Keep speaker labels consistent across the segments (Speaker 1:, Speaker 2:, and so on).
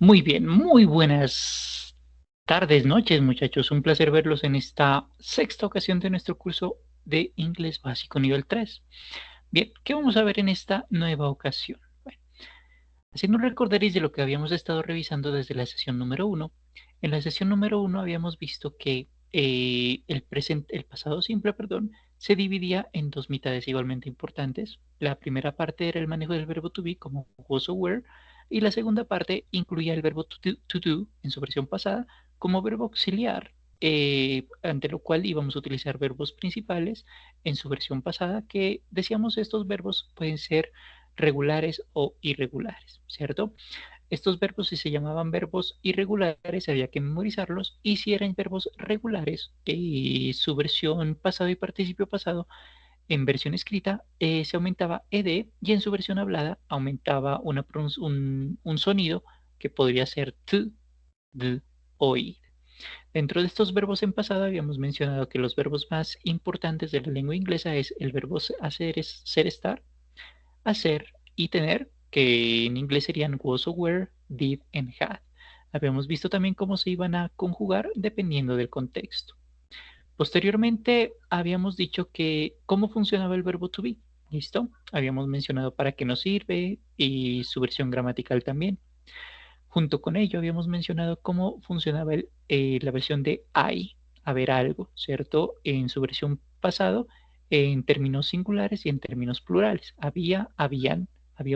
Speaker 1: Muy bien, muy buenas tardes, noches, muchachos. Un placer verlos en esta sexta ocasión de nuestro curso de inglés básico nivel 3. Bien, ¿qué vamos a ver en esta nueva ocasión? Bueno, así nos recordaréis de lo que habíamos estado revisando desde la sesión número uno. En la sesión número uno habíamos visto que el pasado simple, perdón, se dividía en dos mitades igualmente importantes. La primera parte era el manejo del verbo to be como was o were, y la segunda parte incluía el verbo to do en su versión pasada como verbo auxiliar, ante lo cual íbamos a utilizar verbos principales en su versión pasada, que decíamos estos verbos pueden ser regulares o irregulares, ¿cierto? Estos verbos, si se llamaban verbos irregulares, había que memorizarlos, y si eran verbos regulares, su versión pasado y participio pasado, en versión escrita se aumentaba ed, y en su versión hablada aumentaba un sonido que podría ser t, d o i. Dentro de estos verbos en pasado habíamos mencionado que los verbos más importantes de la lengua inglesa es el verbo hacer, es ser, estar, hacer y tener, que en inglés serían was o were, did and had. Habíamos visto también cómo se iban a conjugar dependiendo del contexto. Posteriormente habíamos dicho que cómo funcionaba el verbo to be. ¿Listo? Habíamos mencionado para qué nos sirve y su versión gramatical también. Junto con ello habíamos mencionado cómo funcionaba la versión de I, haber algo, ¿cierto? En su versión pasado, en términos singulares y en términos plurales. Había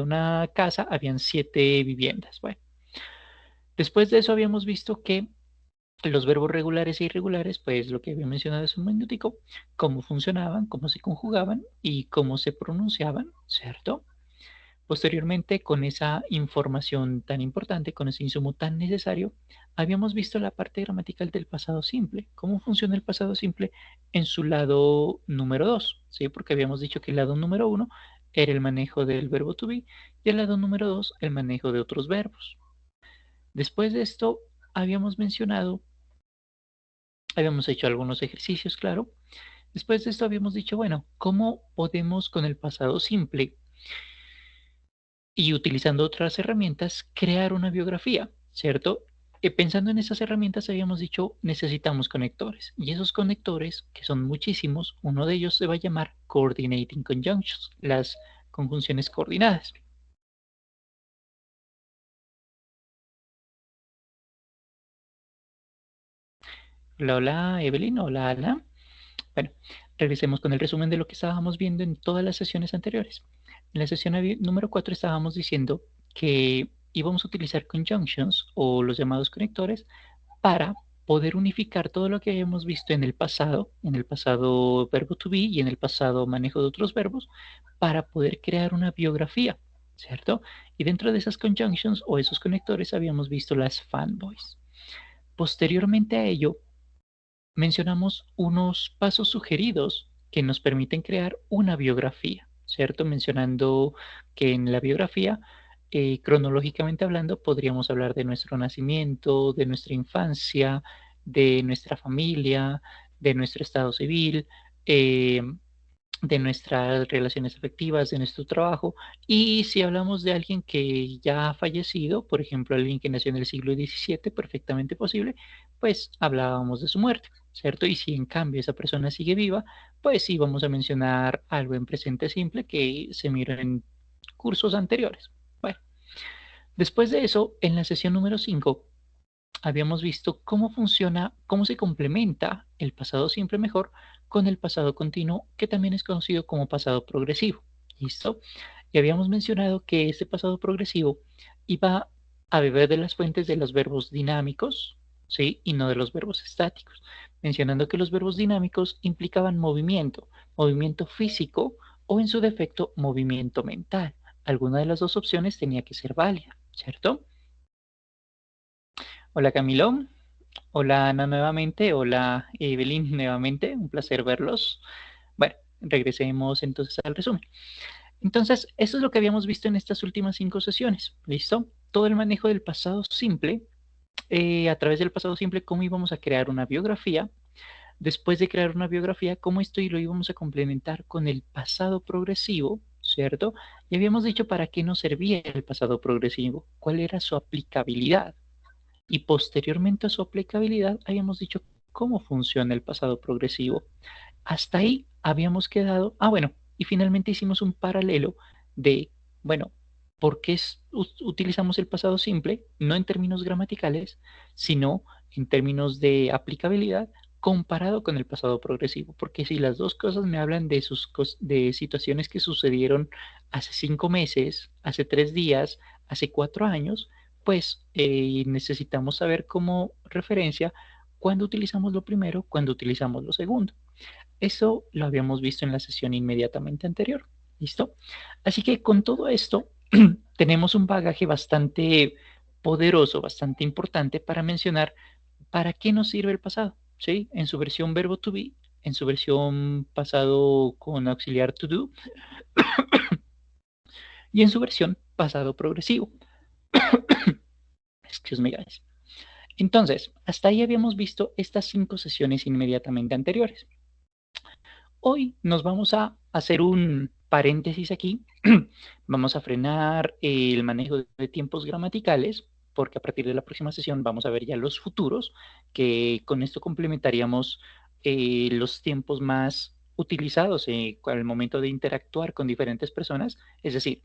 Speaker 1: una casa, habían 7 viviendas. Bueno, después de eso habíamos visto que los verbos regulares e irregulares, pues lo que había mencionado hace un minutico, cómo funcionaban, cómo se conjugaban y cómo se pronunciaban, ¿cierto? Posteriormente, con esa información tan importante, con ese insumo tan necesario, habíamos visto la parte gramatical del pasado simple. ¿Cómo funciona el pasado simple en su lado número 2? ¿Sí? Porque habíamos dicho que el lado número uno era el manejo del verbo to be, y el lado número 2 el manejo de otros verbos. Después de esto, habíamos mencionado, habíamos hecho algunos ejercicios, claro. Después de esto habíamos dicho, bueno, ¿cómo podemos con el pasado simple y utilizando otras herramientas crear una biografía, ¿cierto? Pensando en esas herramientas habíamos dicho necesitamos conectores, y esos conectores, que son muchísimos, uno de ellos se va a llamar Coordinating Conjunctions, las conjunciones coordinadas. Hola, hola Evelyn, hola Ana. Bueno, regresemos con el resumen de lo que estábamos viendo en todas las sesiones anteriores. En la sesión número 4 estábamos diciendo que íbamos a utilizar conjunctions o los llamados conectores para poder unificar todo lo que habíamos visto en el pasado verbo to be y en el pasado manejo de otros verbos, para poder crear una biografía, ¿cierto? Y dentro de esas conjunctions o esos conectores habíamos visto las fanboys. Posteriormente a ello, mencionamos unos pasos sugeridos que nos permiten crear una biografía, ¿cierto? Mencionando que en la biografía, cronológicamente hablando, podríamos hablar de nuestro nacimiento, de nuestra infancia, de nuestra familia, de nuestro estado civil, de nuestras relaciones afectivas, de nuestro trabajo. Y si hablamos de alguien que ya ha fallecido, por ejemplo, alguien que nació en el siglo XVII, perfectamente posible, pues hablábamos de su muerte, ¿cierto? Y si en cambio esa persona sigue viva, pues sí vamos a mencionar algo en presente simple que se miró en cursos anteriores. Bueno, después de eso, en la sesión número 5 habíamos visto cómo funciona, cómo se complementa el pasado siempre mejor con el pasado continuo, que también es conocido como pasado progresivo. ¿Listo? Y habíamos mencionado que este pasado progresivo iba a beber de las fuentes de los verbos dinámicos, ¿sí? Y no de los verbos estáticos, mencionando que los verbos dinámicos implicaban movimiento, movimiento físico o en su defecto movimiento mental. Alguna de las dos opciones tenía que ser válida, ¿cierto? Hola Camilo. Hola Ana nuevamente, hola Evelyn nuevamente, un placer verlos. Bueno, regresemos entonces al resumen. Entonces, eso es lo que habíamos visto en estas últimas 5 sesiones, ¿listo? Todo el manejo del pasado simple, a través del pasado simple, cómo íbamos a crear una biografía. Después de crear una biografía, cómo esto y lo íbamos a complementar con el pasado progresivo, ¿cierto? Y habíamos dicho para qué nos servía el pasado progresivo, cuál era su aplicabilidad. Y posteriormente a su aplicabilidad habíamos dicho cómo funciona el pasado progresivo. Hasta ahí habíamos quedado, bueno, y finalmente hicimos un paralelo de, bueno, ¿por qué utilizamos el pasado simple? No en términos gramaticales, sino en términos de aplicabilidad comparado con el pasado progresivo. Porque si las dos cosas me hablan de, de situaciones que sucedieron hace 5 meses, hace 3 días, hace 4 años, pues necesitamos saber como referencia cuándo utilizamos lo primero, cuándo utilizamos lo segundo. Eso lo habíamos visto en la sesión inmediatamente anterior. ¿Listo? Así que con todo esto tenemos un bagaje bastante poderoso, bastante importante para mencionar para qué nos sirve el pasado. ¿Sí? En su versión verbo to be, en su versión pasado con auxiliar to do y en su versión pasado progresivo. Excuse me, guys. Entonces, hasta ahí habíamos visto estas 5 sesiones inmediatamente anteriores. Hoy nos vamos a hacer un paréntesis aquí. Vamos a frenar el manejo de tiempos gramaticales, porque a partir de la próxima sesión vamos a ver ya los futuros, que con esto complementaríamos los tiempos más utilizados al momento de interactuar con diferentes personas. Es decir,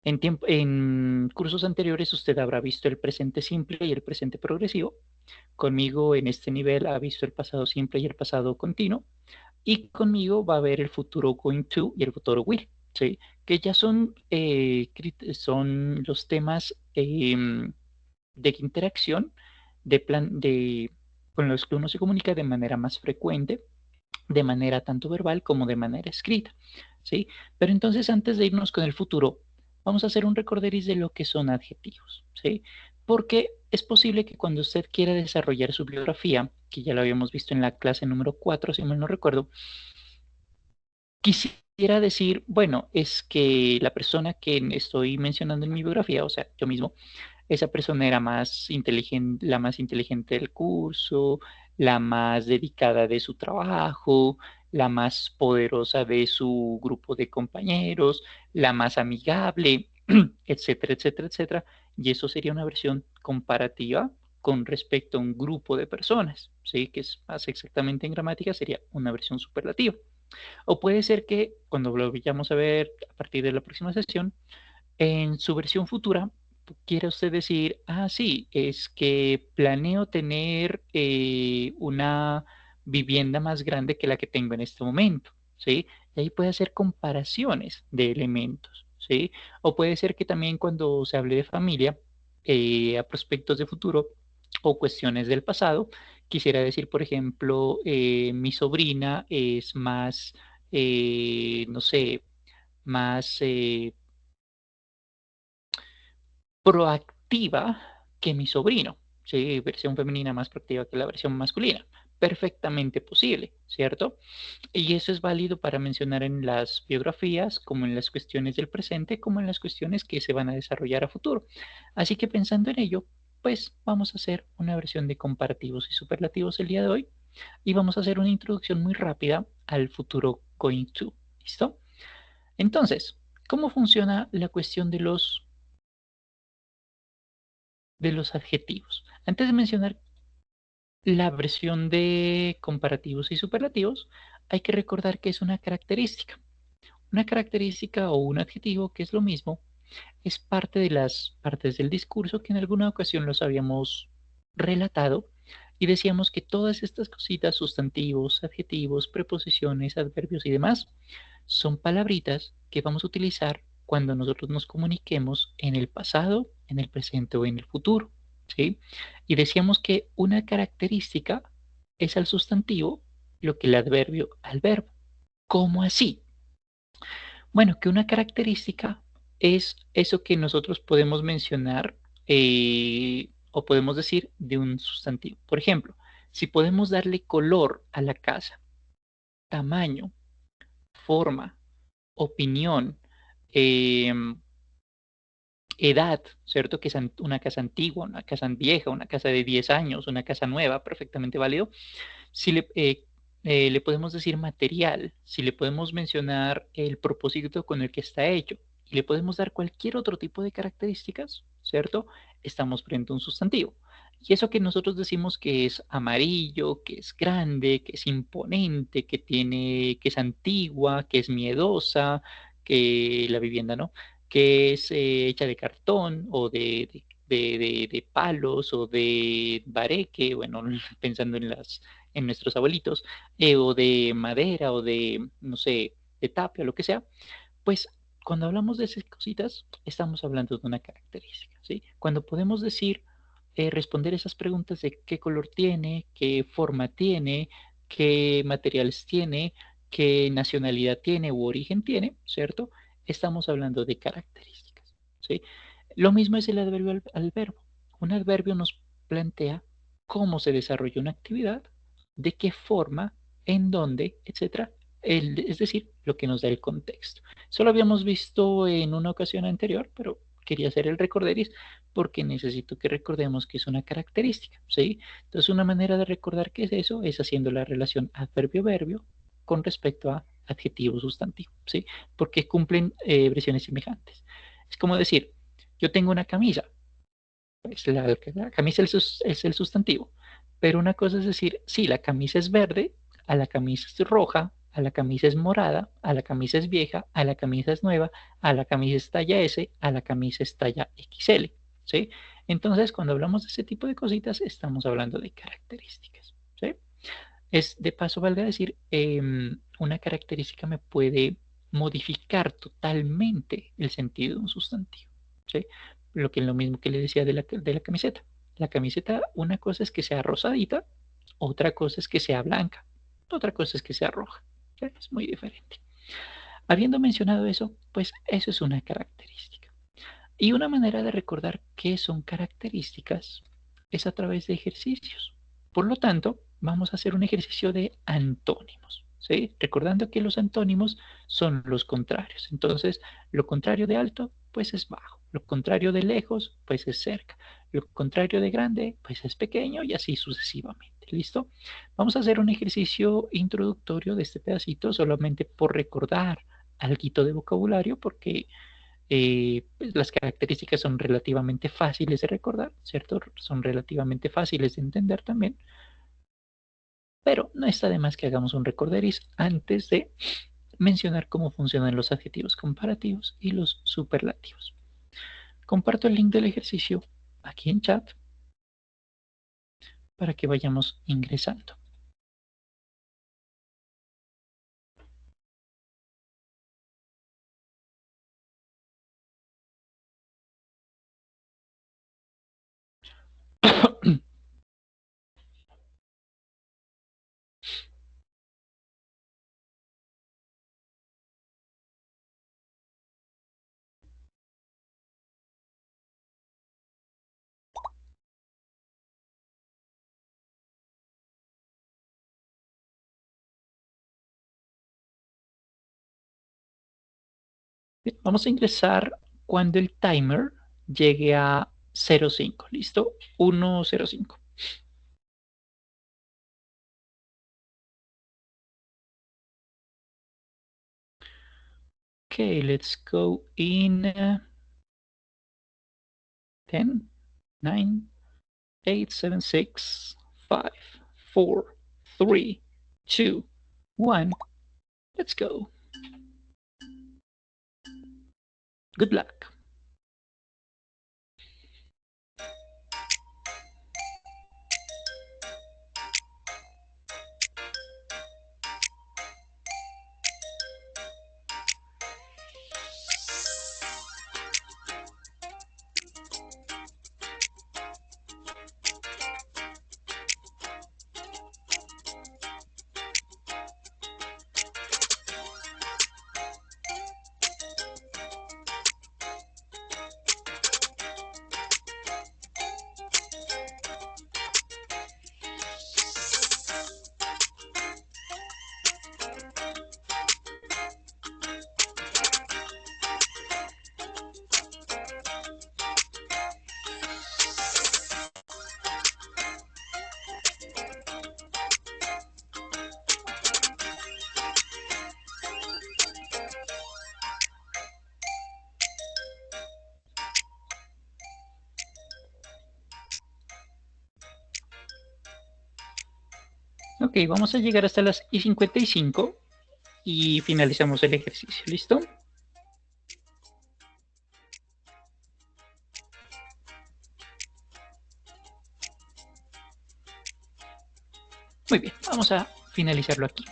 Speaker 1: en cursos anteriores usted habrá visto el presente simple y el presente progresivo. Conmigo en este nivel ha visto el pasado simple y el pasado continuo. Y conmigo va a haber el futuro going to y el futuro will, ¿sí? Que ya son los temas de interacción con los que uno se comunica de manera más frecuente, de manera tanto verbal como de manera escrita, ¿sí? Pero entonces antes de irnos con el futuro, vamos a hacer un recorderis de lo que son adjetivos, ¿sí? Porque es posible que cuando usted quiera desarrollar su biografía, que ya lo habíamos visto en la clase número 4, si mal no recuerdo, quisiera decir, bueno, es que la persona que estoy mencionando en mi biografía, o sea, yo mismo, esa persona era más inteligente, la más inteligente del curso, la más dedicada de su trabajo, la más poderosa de su grupo de compañeros, la más amigable, etcétera, etcétera, etcétera. Y eso sería una versión comparativa con respecto a un grupo de personas, ¿sí? Que es más exactamente en gramática, sería una versión superlativa. O puede ser que cuando lo vayamos a ver a partir de la próxima sesión, en su versión futura, quiera usted decir, sí, es que planeo tener una vivienda más grande que la que tengo en este momento, ¿sí? Y ahí puede hacer comparaciones de elementos, ¿sí? O puede ser que también cuando se hable de familia, a prospectos de futuro o cuestiones del pasado, quisiera decir, por ejemplo, mi sobrina es más, no sé, más proactiva que mi sobrino, ¿sí? Versión femenina más proactiva que la versión masculina. Perfectamente posible, ¿cierto? Y eso es válido para mencionar en las biografías, como en las cuestiones del presente, como en las cuestiones que se van a desarrollar a futuro. Así que pensando en ello, pues vamos a hacer una versión de comparativos y superlativos el día de hoy y vamos a hacer una introducción muy rápida al futuro going to. ¿Listo? Entonces, ¿cómo funciona la cuestión de los adjetivos? Antes de mencionar la versión de comparativos y superlativos, hay que recordar que es una característica. Una característica o un adjetivo, que es lo mismo, es parte de las partes del discurso que en alguna ocasión los habíamos relatado y decíamos que todas estas cositas, sustantivos, adjetivos, preposiciones, adverbios y demás, son palabritas que vamos a utilizar cuando nosotros nos comuniquemos en el pasado, en el presente o en el futuro, ¿sí? Y decíamos que una característica es al sustantivo lo que el adverbio al verbo. ¿Cómo así? Bueno, que una característica es eso que nosotros podemos mencionar o podemos decir de un sustantivo. Por ejemplo, si podemos darle color a la casa, tamaño, forma, opinión, eh, edad, ¿cierto? Que es una casa antigua, una casa vieja, una casa de 10 años, una casa nueva, perfectamente válido. Si le, le podemos decir material, si le podemos mencionar el propósito con el que está hecho y le podemos dar cualquier otro tipo de características, ¿cierto? Estamos frente a un sustantivo. Y eso que nosotros decimos que es amarillo, que es grande, que es imponente, que es antigua, que es miedosa, que la vivienda no, que es hecha de cartón o de palos o de bareque, bueno, pensando en nuestros abuelitos, o de madera o de, no sé, de tapia o lo que sea, pues cuando hablamos de esas cositas, estamos hablando de una característica, ¿sí? Cuando podemos decir, responder esas preguntas de qué color tiene, qué forma tiene, qué materiales tiene, qué nacionalidad tiene u origen tiene, ¿cierto? Estamos hablando de características, ¿sí? Lo mismo es el adverbio al verbo. Un adverbio nos plantea cómo se desarrolla una actividad, de qué forma, en dónde, etcétera. Es decir, lo que nos da el contexto. Eso lo habíamos visto en una ocasión anterior, pero quería hacer el recorderis porque necesito que recordemos que es una característica, ¿sí? Entonces, una manera de recordar qué es eso es haciendo la relación adverbio-verbio con respecto a adjetivo-sustantivo, ¿sí? Porque cumplen versiones semejantes. Es como decir, yo tengo una camisa, pues la camisa es el sustantivo, pero una cosa es decir, sí, la camisa es verde, a la camisa es roja, a la camisa es morada, a la camisa es vieja, a la camisa es nueva, a la camisa es talla S, a la camisa es talla XL, ¿sí? Entonces, cuando hablamos de ese tipo de cositas, estamos hablando de características, ¿sí? Es, de paso, valga decir, una característica me puede modificar totalmente el sentido de un sustantivo, ¿sí? Lo que es lo mismo que le decía de la camiseta. La camiseta, una cosa es que sea rosadita, otra cosa es que sea blanca, otra cosa es que sea roja, ¿sí? Es muy diferente. Habiendo mencionado eso, pues eso es una característica. Y una manera de recordar qué son características es a través de ejercicios. Por lo tanto, vamos a hacer un ejercicio de antónimos, ¿sí? Recordando que los antónimos son los contrarios. Entonces, lo contrario de alto, pues es bajo. Lo contrario de lejos, pues es cerca. Lo contrario de grande, pues es pequeño y así sucesivamente. ¿Listo? Vamos a hacer un ejercicio introductorio de este pedacito solamente por recordar algo de vocabulario porque pues las características son relativamente fáciles de recordar, ¿cierto? Son relativamente fáciles de entender también, pero no está de más que hagamos un recorderis antes de mencionar cómo funcionan los adjetivos comparativos y los superlativos. Comparto el link del ejercicio aquí en chat para que vayamos ingresando. Bien, vamos a ingresar cuando el timer llegue a 0,5. ¿Listo? 1,05. Okay, let's go in 10, 9, 8, 7, 6, 5, 4, 3, 2, 1. Let's go. Good luck. Ok, vamos a llegar hasta las y 55 y finalizamos el ejercicio. ¿Listo? Muy bien, vamos a finalizarlo aquí.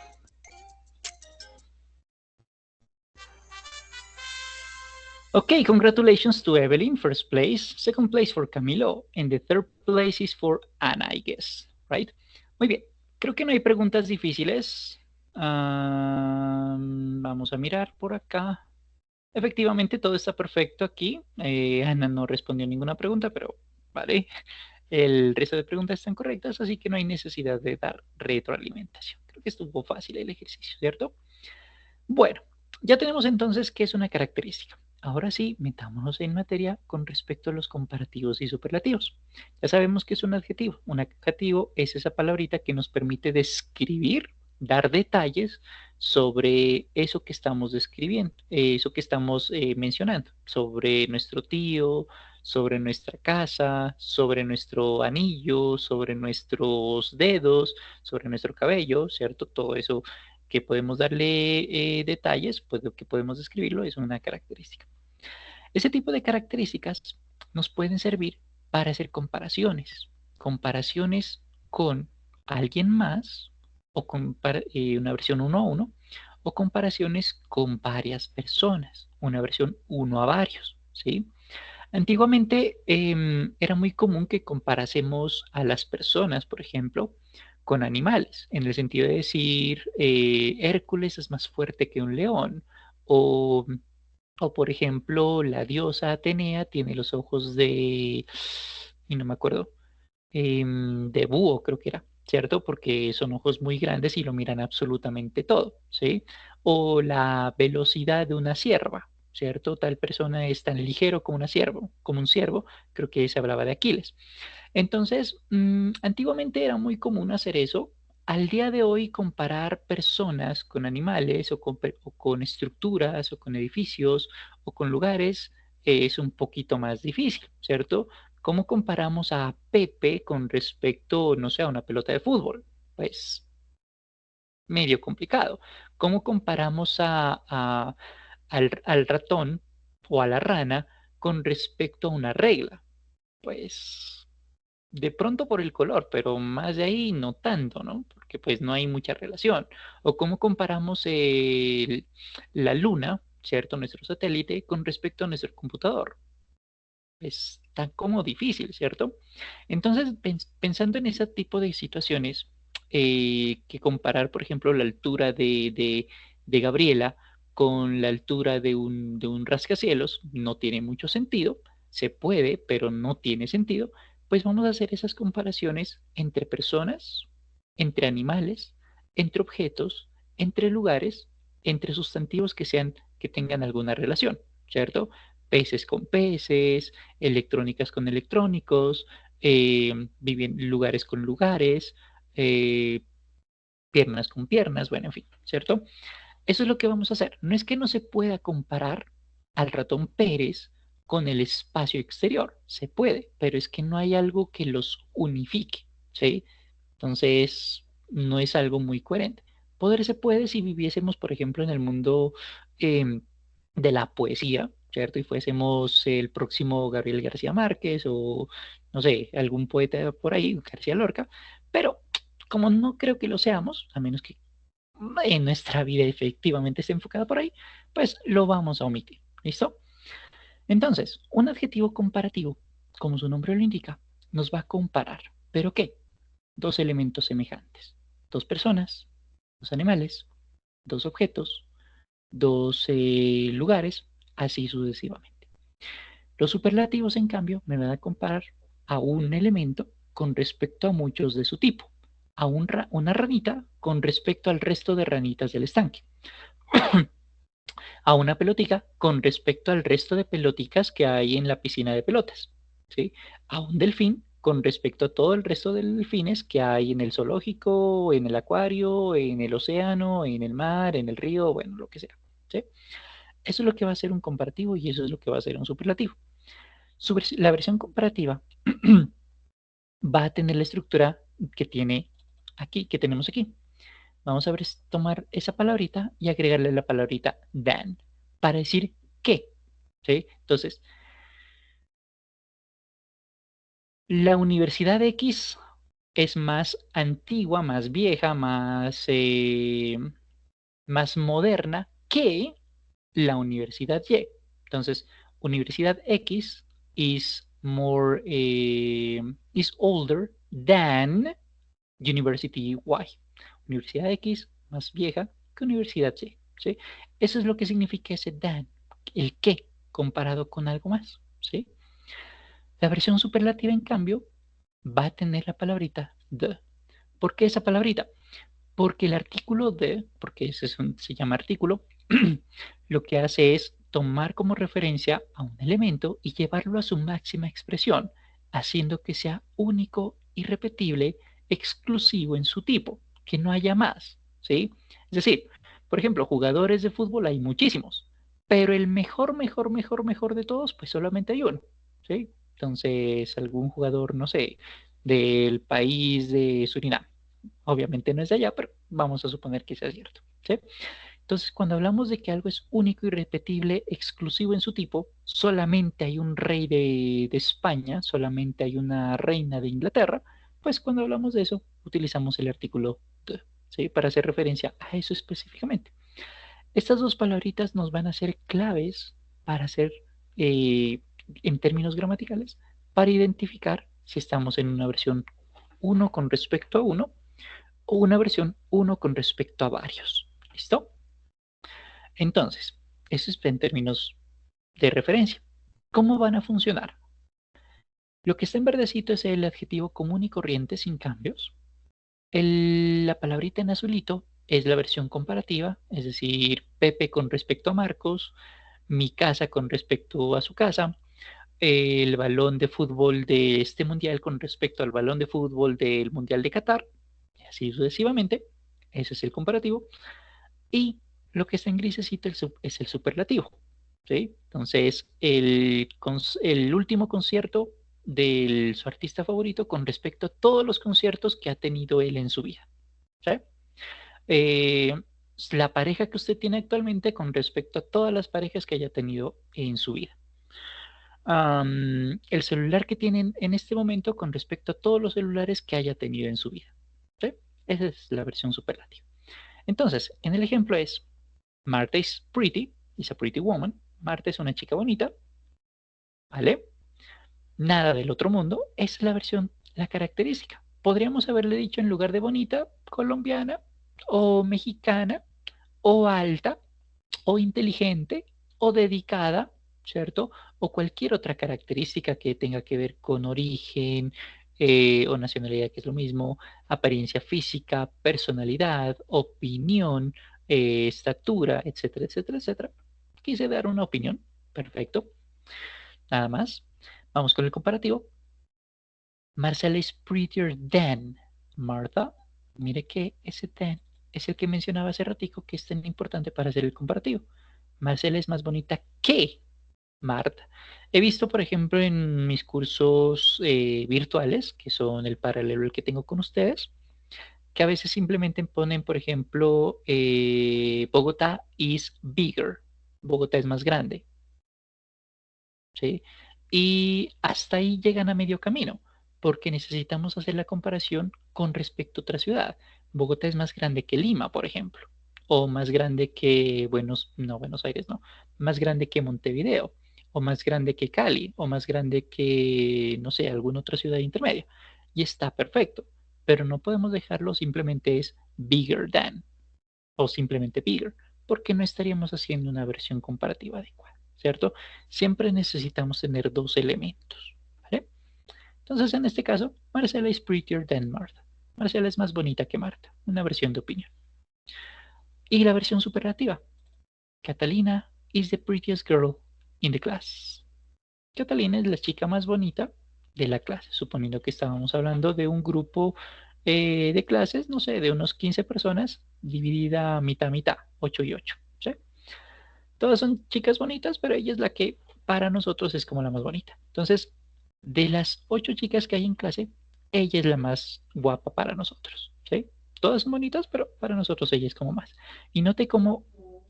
Speaker 1: Okay, congratulations to Evelyn, first place. Second place for Camilo. And the third place is for Ana, I guess. Right? Muy bien. Creo que no hay preguntas difíciles. Vamos a mirar por acá. Efectivamente, todo está perfecto aquí. Ana no respondió ninguna pregunta, pero vale. El resto de preguntas están correctas, así que no hay necesidad de dar retroalimentación. Creo que estuvo fácil el ejercicio, ¿cierto? Bueno, ya tenemos entonces qué es una característica. Ahora sí, metámonos en materia con respecto a los comparativos y superlativos. Ya sabemos que es un adjetivo. Un adjetivo es esa palabrita que nos permite describir, dar detalles sobre eso que estamos describiendo, eso que estamos mencionando, sobre nuestro tío, sobre nuestra casa, sobre nuestro anillo, sobre nuestros dedos, sobre nuestro cabello, ¿cierto? Todo eso que podemos darle detalles, pues lo que podemos describirlo es una característica. Ese tipo de características nos pueden servir para hacer comparaciones, comparaciones con alguien más o con una versión uno a uno o comparaciones con varias personas, una versión uno a varios, ¿sí? Antiguamente era muy común que comparásemos a las personas, por ejemplo, con animales, en el sentido de decir, Hércules es más fuerte que un león, o, o por ejemplo, la diosa Atenea tiene los ojos y no me acuerdo, de búho, creo que era, ¿cierto? Porque son ojos muy grandes y lo miran absolutamente todo, ¿sí? O la velocidad de una cierva, ¿cierto? Tal persona es tan ligero como una ciervo, como un ciervo, creo que se hablaba de Aquiles. Entonces, antiguamente era muy común hacer eso. Al día de hoy, comparar personas con animales o con estructuras o con edificios o con lugares es un poquito más difícil, ¿cierto? ¿Cómo comparamos a Pepe con respecto, no sé, a una pelota de fútbol? Pues medio complicado. ¿Cómo comparamos al ratón o a la rana con respecto a una regla? Pues de pronto por el color, pero más de ahí no tanto, ¿no? Porque pues no hay mucha relación. O cómo comparamos la luna, ¿cierto? Nuestro satélite con respecto a nuestro computador. Está como difícil, ¿cierto? Entonces, pensando en ese tipo de situaciones, que comparar, por ejemplo, la altura de Gabriela con la altura de un rascacielos no tiene mucho sentido. Se puede, pero no tiene sentido. Pues vamos a hacer esas comparaciones entre personas, entre animales, entre objetos, entre lugares, entre sustantivos que tengan alguna relación, ¿cierto? Peces con peces, electrónicas con electrónicos, lugares con lugares, eh, piernas con piernas, bueno, en fin, ¿cierto? Eso es lo que vamos a hacer. No es que no se pueda comparar al ratón Pérez con el espacio exterior, se puede, pero es que no hay algo que los unifique, ¿sí? Entonces, no es algo muy coherente. Poder se puede si viviésemos, por ejemplo, en el mundo em, de la poesía, ¿cierto? Y fuésemos el próximo Gabriel García Márquez o, no sé, algún poeta por ahí, García Lorca, pero como no creo que lo seamos, a menos que en nuestra vida efectivamente esté enfocada por ahí, pues lo vamos a omitir. ¿Listo? Entonces, un adjetivo comparativo, como su nombre lo indica, nos va a comparar. ¿Pero qué? Dos elementos semejantes. Dos personas, dos animales, dos objetos, dos lugares, así sucesivamente. Los superlativos, en cambio, me van a comparar a un elemento con respecto a muchos de su tipo, a una ranita con respecto al resto de ranitas del estanque, a una pelotica con respecto al resto de peloticas que hay en la piscina de pelotas, ¿sí? A un delfín con respecto a todo el resto de delfines que hay en el zoológico, en el acuario, en el océano, en el mar, en el río, bueno, lo que sea, ¿sí? Eso es lo que va a ser un comparativo y eso es lo que va a ser un superlativo. La versión comparativa va a tener la estructura que tiene aquí, que tenemos aquí. Vamos a ver, tomar esa palabrita y agregarle la palabrita than para decir qué. ¿Sí? Entonces, la Universidad X es más antigua, más vieja, más moderna que la Universidad Y. Entonces, Universidad X is older than University Y. Universidad X más vieja que Universidad Y. ¿Sí? Eso es lo que significa ese than, el qué comparado con algo más. ¿Sí? La versión superlativa, en cambio, va a tener la palabrita the. ¿Por qué esa palabrita? Porque el artículo de, porque se llama artículo, lo que hace es tomar como referencia a un elemento y llevarlo a su máxima expresión, haciendo que sea único, irrepetible, exclusivo en su tipo, que no haya más, ¿sí? Es decir, por ejemplo, jugadores de fútbol hay muchísimos, pero el mejor de todos, pues solamente hay uno, ¿sí? Entonces, algún jugador, no sé, del país de Surinam. Obviamente no es de allá, pero vamos a suponer que sea cierto. ¿Sí? Entonces, cuando hablamos de que algo es único, irrepetible, exclusivo en su tipo, solamente hay un rey de España, solamente hay una reina de Inglaterra, pues cuando hablamos de eso, utilizamos el artículo the, ¿sí? Para hacer referencia a eso específicamente. Estas dos palabritas nos van a ser claves para hacer, eh, en términos gramaticales, para identificar si estamos en una versión uno con respecto a uno o una versión uno con respecto a varios. ¿Listo? Entonces, eso es en términos de referencia. ¿Cómo van a funcionar? Lo que está en verdecito es el adjetivo común y corriente sin cambios. La palabrita en azulito es la versión comparativa, es decir, Pepe con respecto a Marcos, mi casa con respecto a su casa, el balón de fútbol de este mundial con respecto al balón de fútbol del mundial de Qatar, y así sucesivamente. Ese es el comparativo. Y lo que está en grisecito es el superlativo. ¿Sí? Entonces, el último concierto de su artista favorito con respecto a todos los conciertos que ha tenido él en su vida. ¿Sí? Eh, la pareja que usted tiene actualmente con respecto a todas las parejas que haya tenido en su vida. El celular que tienen en este momento con respecto a todos los celulares que haya tenido en su vida. ¿Sí? Esa es la versión superlativa. Entonces, en el ejemplo es, Marta is a pretty woman. Marta es una chica bonita, ¿vale? Nada del otro mundo, es la versión, la característica. Podríamos haberle dicho en lugar de bonita, colombiana, o mexicana, o alta, o inteligente, o dedicada, ¿cierto? O cualquier otra característica que tenga que ver con origen o nacionalidad, que es lo mismo, apariencia física, personalidad, opinión, estatura, etcétera, etcétera, etcétera. Quise dar una opinión, perfecto, nada más. Vamos con el comparativo. Marcela is prettier than Martha. Mire que ese than es el que mencionaba hace ratico, que es tan importante para hacer el comparativo. Marcela es más bonita que Marta. He visto, por ejemplo, en mis cursos virtuales, que son el paralelo el que tengo con ustedes, que a veces simplemente ponen, por ejemplo, Bogotá is bigger. Bogotá es más grande. ¿Sí? Y hasta ahí llegan a medio camino, porque necesitamos hacer la comparación con respecto a otra ciudad. Bogotá es más grande que Lima, por ejemplo, o más grande que Buenos Aires, no, más grande que Montevideo, o más grande que Cali, o más grande que, no sé, alguna otra ciudad intermedia. Y está perfecto, pero no podemos dejarlo simplemente es bigger than o simplemente bigger, porque no estaríamos haciendo una versión comparativa adecuada, ¿cierto? Siempre necesitamos tener dos elementos, ¿vale? Entonces, en este caso, Marcela is prettier than Martha. Marcela es más bonita que Marta, una versión de opinión. Y la versión superlativa, Catalina is the prettiest girl in the class. Catalina es la chica más bonita de la clase, suponiendo que estábamos hablando de un grupo de clases, no sé, de unos 15 personas, dividida mitad a mitad, 8 y 8. ¿Sí? Todas son chicas bonitas, pero ella es la que para nosotros es como la más bonita. Entonces, de las 8 chicas que hay en clase, ella es la más guapa para nosotros, ¿sí? Todas son bonitas, pero para nosotros ella es como más. Y note cómo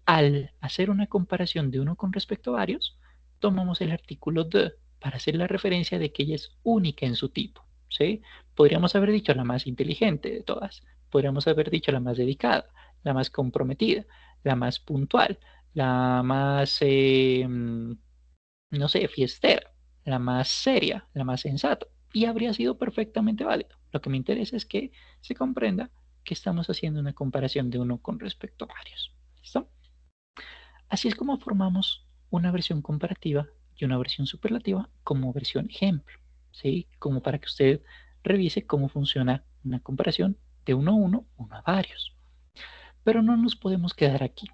Speaker 1: al hacer una comparación de uno con respecto a varios, tomamos el artículo the para hacer la referencia de que ella es única en su tipo, ¿sí? Podríamos haber dicho la más inteligente de todas, podríamos haber dicho la más dedicada, la más comprometida, la más puntual, la más, no sé, fiestera, la más seria, la más sensata, y habría sido perfectamente válido. Lo que me interesa es que se comprenda que estamos haciendo una comparación de uno con respecto a varios. ¿Listo? Así es como formamos una versión comparativa y una versión superlativa como versión ejemplo, ¿sí? Como para que usted revise cómo funciona una comparación de uno a uno, uno a varios. Pero no nos podemos quedar aquí.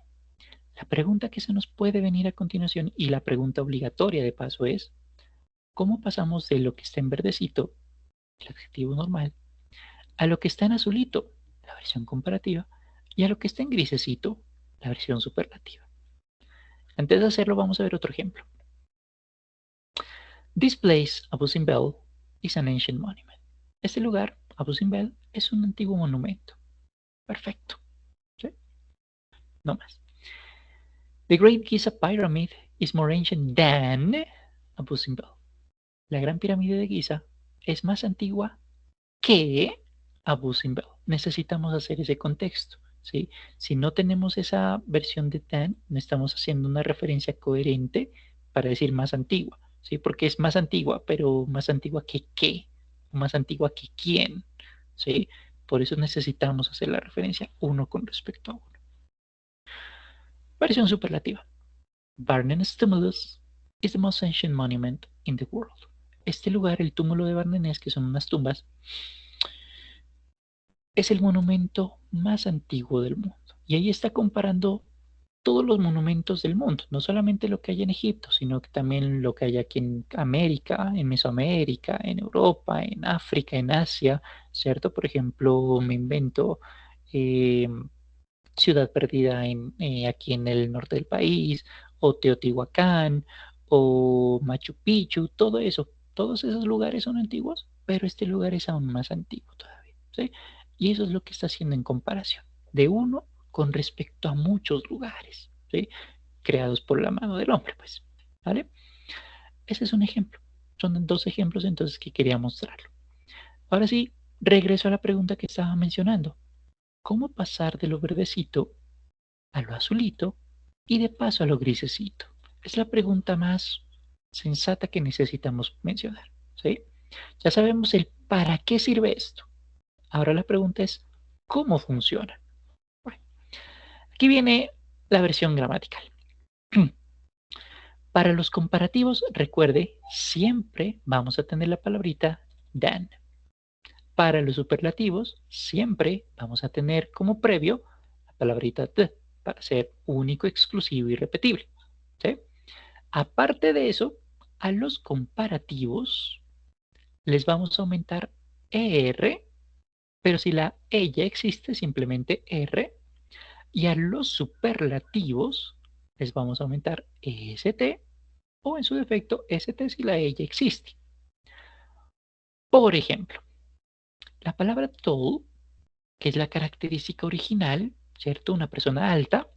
Speaker 1: La pregunta que se nos puede venir a continuación y la pregunta obligatoria de paso es, ¿cómo pasamos de lo que está en verdecito, el adjetivo normal, a lo que está en azulito, la versión comparativa, y a lo que está en grisecito, la versión superlativa? Antes de hacerlo, vamos a ver otro ejemplo. This place, Abu Simbel, is an ancient monument. Este lugar, Abu Simbel, es un antiguo monumento. Perfecto. ¿Sí? No más. The Great Giza Pyramid is more ancient than Abu Simbel. La Gran Pirámide de Giza es más antigua que Abu Simbel. Necesitamos hacer ese contexto, ¿sí? Si no tenemos esa versión de tan, no estamos haciendo una referencia coherente para decir más antigua, ¿sí? Porque es más antigua, pero más antigua que qué, más antigua que quién, ¿sí? Por eso necesitamos hacer la referencia uno con respecto a uno. Versión superlativa. Barnen's Tumulus is the most ancient monument in the world. Este lugar, el túmulo de Barnenes, que son unas tumbas, es el monumento más antiguo del mundo. Y ahí está comparando todos los monumentos del mundo, no solamente lo que hay en Egipto, sino que también lo que hay aquí en América, en Mesoamérica, en Europa, en África, en Asia, ¿cierto? Por ejemplo, me invento eh, Ciudad Perdida aquí en el norte del país, o Teotihuacán, o Machu Picchu, todo eso. Todos esos lugares son antiguos, pero este lugar es aún más antiguo todavía, ¿sí? Y eso es lo que está haciendo en comparación de uno con respecto a muchos lugares, ¿sí? Creados por la mano del hombre, pues, ¿vale? Ese es un ejemplo. Son dos ejemplos entonces que quería mostrarlo. Ahora sí, regreso a la pregunta que estaba mencionando. ¿Cómo pasar de lo verdecito a lo azulito y de paso a lo grisecito? Es la pregunta más sensata que necesitamos mencionar, ¿sí? Ya sabemos el para qué sirve esto. Ahora la pregunta es, ¿cómo funciona? Bueno, aquí viene la versión gramatical. Para los comparativos, recuerde, siempre vamos a tener la palabrita than. Para los superlativos, siempre vamos a tener como previo la palabrita the para ser único, exclusivo y repetible, ¿sí? Aparte de eso, a los comparativos les vamos a aumentar ER, pero si la E ya existe, simplemente R. Y a los superlativos les vamos a aumentar EST o en su defecto ST si la E ya existe. Por ejemplo, la palabra tall, que es la característica original, ¿cierto? Una persona alta,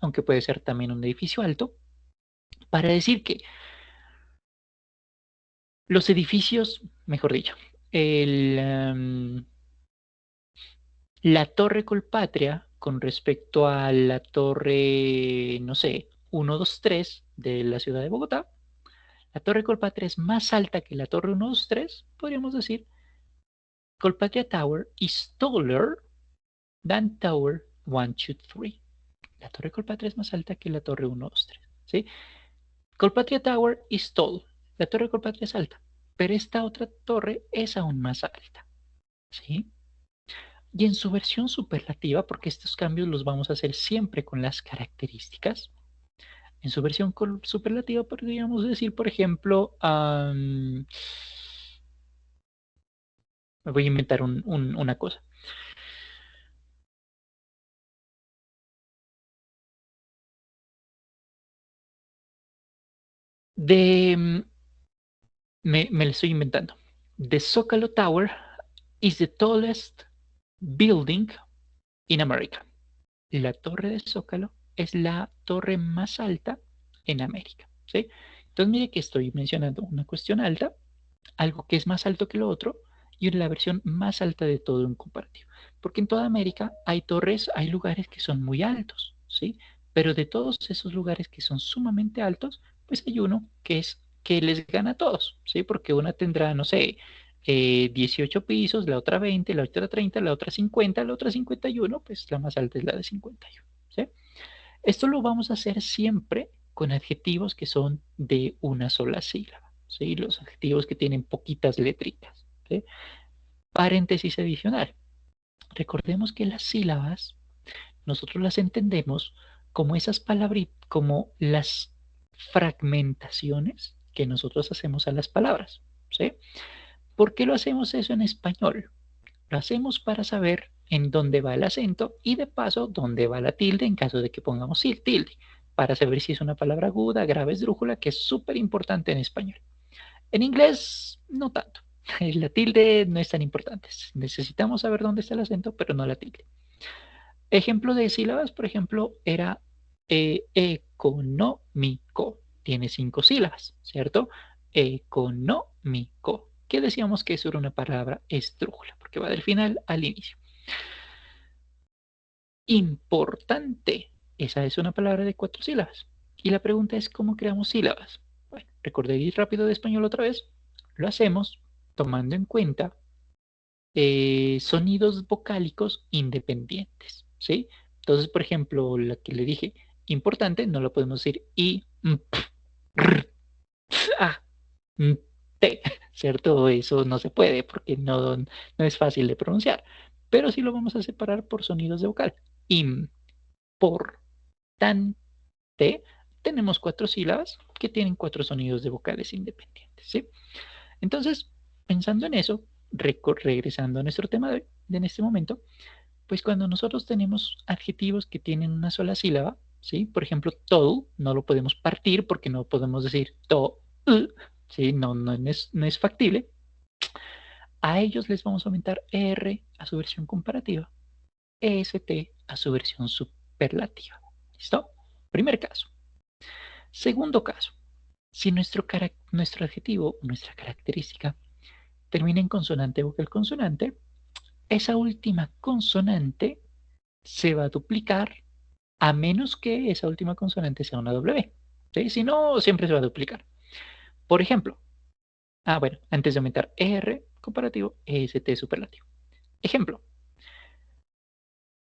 Speaker 1: aunque puede ser también un edificio alto, para decir que los edificios, mejor dicho, la Torre Colpatria con respecto a la Torre, no sé, 1, 2, 3 de la ciudad de Bogotá, la Torre Colpatria es más alta que la Torre 1, 2, 3, podríamos decir, Colpatria Tower is taller than Tower 1, 2, 3. La Torre Colpatria es más alta que la Torre 1, 2, 3. ¿Sí? Colpatria Tower is tall. La Torre Colpatria es alta, pero esta otra torre es aún más alta. ¿Sí? Y en su versión superlativa, porque estos cambios los vamos a hacer siempre con las características, en su versión superlativa podríamos decir, por ejemplo, me voy a inventar una cosa. De, me lo estoy inventando. The Zocalo Tower is the tallest building in America. La torre de Zócalo es la torre más alta en América, ¿sí? Entonces mire que estoy mencionando una cuestión alta, algo que es más alto que lo otro, y la versión más alta de todo en comparativo. Porque en toda América hay torres, hay lugares que son muy altos, ¿sí? Pero de todos esos lugares que son sumamente altos, pues hay uno que es que les gana a todos, ¿sí? Porque una tendrá, no sé, 18 pisos, la otra 20, la otra 30, la otra 50, la otra 51, pues la más alta es la de 51, ¿sí? Esto lo vamos a hacer siempre con adjetivos que son de una sola sílaba, ¿sí? Los adjetivos que tienen poquitas letritas, ¿sí? Paréntesis adicional. Recordemos que las sílabas nosotros las entendemos como esas palabras, como las fragmentaciones que nosotros hacemos a las palabras, ¿sí? ¿Por qué lo hacemos eso en español? Lo hacemos para saber en dónde va el acento y de paso dónde va la tilde en caso de que pongamos tilde, para saber si es una palabra aguda, grave, esdrújula, que es súper importante en español. En inglés, no tanto. La tilde no es tan importante. Necesitamos saber dónde está el acento, pero no la tilde. Ejemplo de sílabas, por ejemplo, era económico. Tiene 5 sílabas, ¿cierto? Económico. ¿Qué decíamos que eso era una palabra esdrújula? Porque va del final al inicio. Importante. Esa es una palabra de 4 sílabas. Y la pregunta es, ¿cómo creamos sílabas? Bueno, recordé ir rápido de español otra vez. Lo hacemos tomando en cuenta sonidos vocálicos independientes, ¿sí? Entonces, por ejemplo, la que le dije importante, no lo podemos decir i, m, p, r, a, m, t, ¿cierto? Eso no se puede porque no es fácil de pronunciar, pero sí lo vamos a separar por sonidos de vocal. Importante, tenemos 4 sílabas que tienen 4 sonidos de vocales independientes, ¿sí? Entonces, pensando en eso, regresando a nuestro tema de en este momento, pues cuando nosotros tenemos adjetivos que tienen una sola sílaba, ¿sí? Por ejemplo, todo, no lo podemos partir porque no podemos decir to, ¿sí? No es factible. A ellos les vamos a aumentar R a su versión comparativa, EST a su versión superlativa. ¿Listo? Primer caso. Segundo caso. Si nuestro adjetivo, nuestra característica, termina en consonante vocal consonante, esa última consonante se va a duplicar a menos que esa última consonante sea una W. ¿Sí? Si no, siempre se va a duplicar. Por ejemplo, bueno, antes de aumentar R comparativo, EST superlativo. Ejemplo,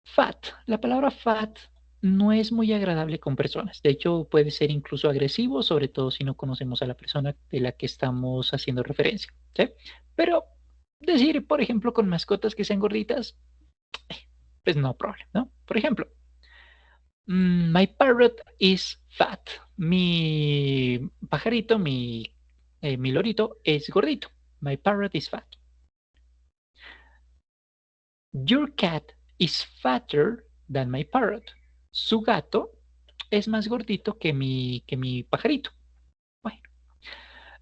Speaker 1: fat. La palabra fat no es muy agradable con personas. De hecho, puede ser incluso agresivo, sobre todo si no conocemos a la persona de la que estamos haciendo referencia. ¿Sí? Pero decir, por ejemplo, con mascotas que sean gorditas, pues no problem, ¿no? Por ejemplo, my parrot is fat. Mi pajarito, mi lorito es gordito. My parrot is fat. Your cat is fatter than my parrot. Su gato es más gordito que mi pajarito. Bueno,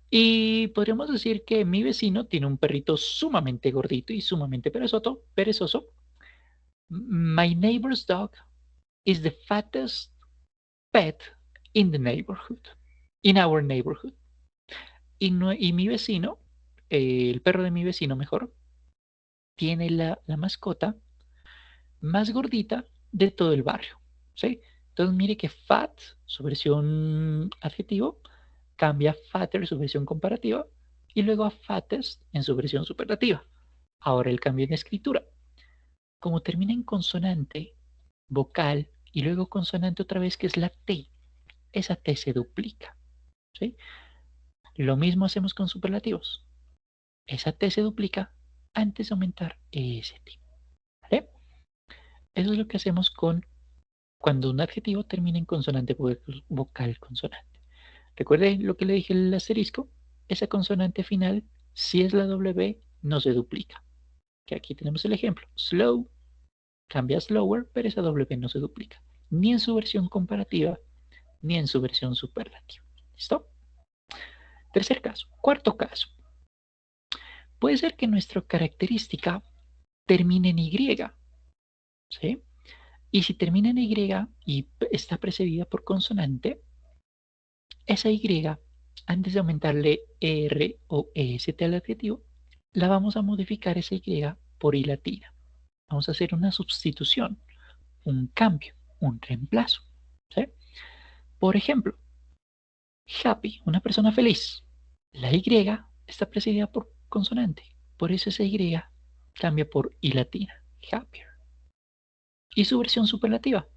Speaker 1: y podríamos decir que mi vecino tiene un perrito sumamente gordito y sumamente perezoso. My neighbor's dog is the fattest pet in the neighborhood, in our neighborhood. Y mi vecino, el perro de mi vecino mejor, tiene la mascota más gordita de todo el barrio, ¿sí? Entonces mire que fat, su versión adjetivo, cambia a fatter, su versión comparativa, y luego a fattest en su versión superlativa. Ahora el cambio en escritura. Como termina en consonante, vocal, y luego consonante otra vez, que es la T, esa T se duplica, ¿sí? Lo mismo hacemos con superlativos. Esa T se duplica antes de aumentar EST, ¿vale? Eso es lo que hacemos con cuando un adjetivo termina en consonante vocal consonante. Recuerde lo que le dije el asterisco, esa consonante final, si es la W, no se duplica. Que aquí tenemos el ejemplo. Slow cambia a slower, pero esa W no se duplica. Ni en su versión comparativa, ni en su versión superlativa. ¿Listo? Tercer caso. Cuarto caso. puede ser que nuestra característica termine en Y, ¿sí? Y si termina en Y y está precedida por consonante, esa Y, antes de aumentarle R o EST al adjetivo, la vamos a modificar esa Y por I latina. Vamos a hacer una sustitución, un cambio, un reemplazo, ¿sí? Por ejemplo, happy, una persona feliz. La Y está precedida por consonante. Por eso esa Y cambia por I latina, happier. Y su versión superlativa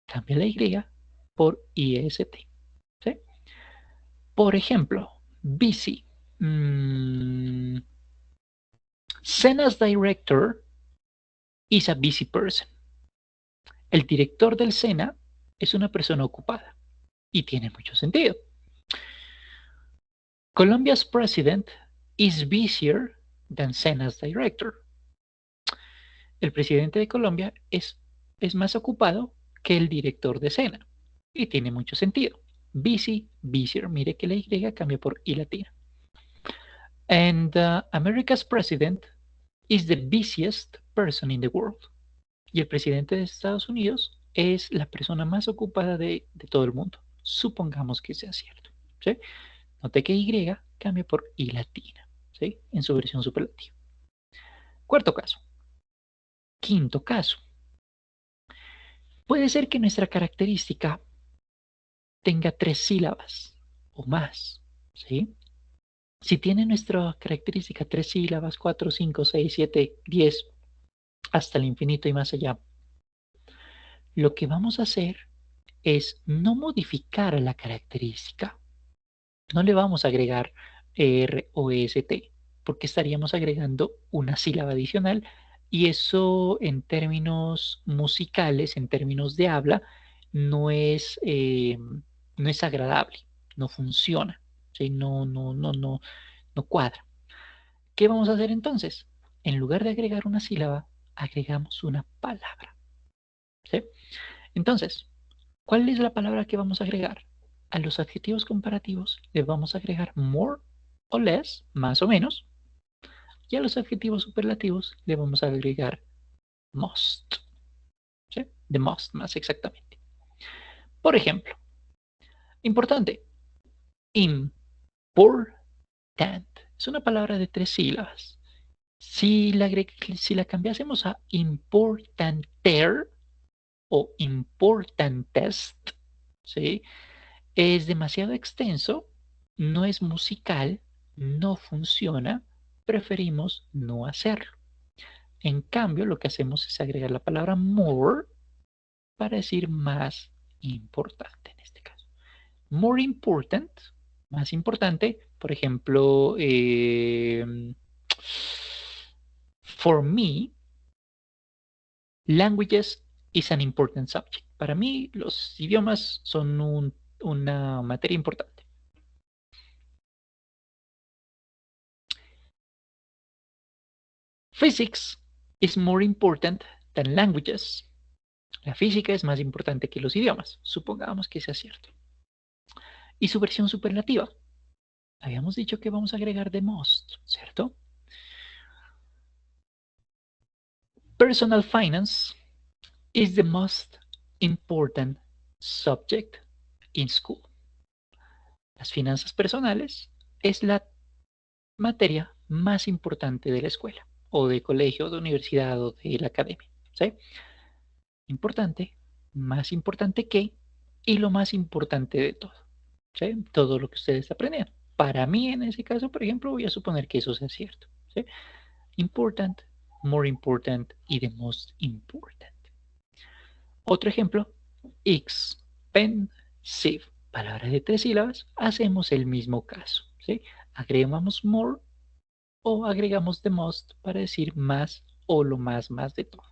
Speaker 1: cambia la Y por IST. ¿Sí? Por ejemplo, busy. Sena's director is a busy person. El director del Sena es una persona ocupada. Y tiene mucho sentido. Colombia's president is busier than Sena's director. El presidente de Colombia es más ocupado que el director de Sena. Y tiene mucho sentido. Busy, busier. Mire que la Y cambia por I latina. And America's president is the busiest person in the world. Y el presidente de Estados Unidos es la persona más ocupada de todo el mundo. Supongamos que sea cierto. ¿Sí? Note que Y cambia por I latina, ¿sí? En su versión superlativa. Cuarto caso. Quinto caso. Puede ser que nuestra característica tenga 3 sílabas o más, ¿sí? Si tiene nuestra característica 3 sílabas, 4, 5, 6, 7, 10, hasta el infinito y más allá, lo que vamos a hacer es no modificar la característica. No le vamos a agregar R o ST, porque estaríamos agregando una sílaba adicional y eso en términos musicales, en términos de habla, no es, no es agradable, no funciona, ¿sí? No cuadra. ¿Qué vamos a hacer entonces? En lugar de agregar una sílaba, agregamos una palabra, ¿sí? Entonces, ¿cuál es la palabra que vamos a agregar? A los adjetivos comparativos le vamos a agregar more o less, más o menos, y a los adjetivos superlativos le vamos a agregar most, ¿sí? The most, más exactamente. Por ejemplo, importante, important, es una palabra de 3 sílabas. Si la cambiásemos a importanter o importantest, ¿sí? Es demasiado extenso, no es musical, no funciona, preferimos no hacerlo. En cambio, lo que hacemos es agregar la palabra more para decir más importante en este caso. More important, más importante, por ejemplo, for me, languages is an important subject. Para mí, los idiomas son una materia importante. Physics is more important than languages. La física es más importante que los idiomas. Supongamos que sea cierto. Y su versión superlativa. Habíamos dicho que vamos a agregar the most, ¿cierto? Personal finance is the most important subject in school. Las finanzas personales es la materia más importante de la escuela, o de colegio, de universidad, o de la academia, ¿sí? Importante, más importante que, y lo más importante de todo, ¿sí? Todo lo que ustedes aprendieron. Para mí, en ese caso, por ejemplo, voy a suponer que eso sea cierto, ¿sí? Important, more important y the most important. Otro ejemplo, expensive, palabra de 3 sílabas, hacemos el mismo caso, ¿sí? Agregamos more o agregamos the most para decir más o lo más de todo.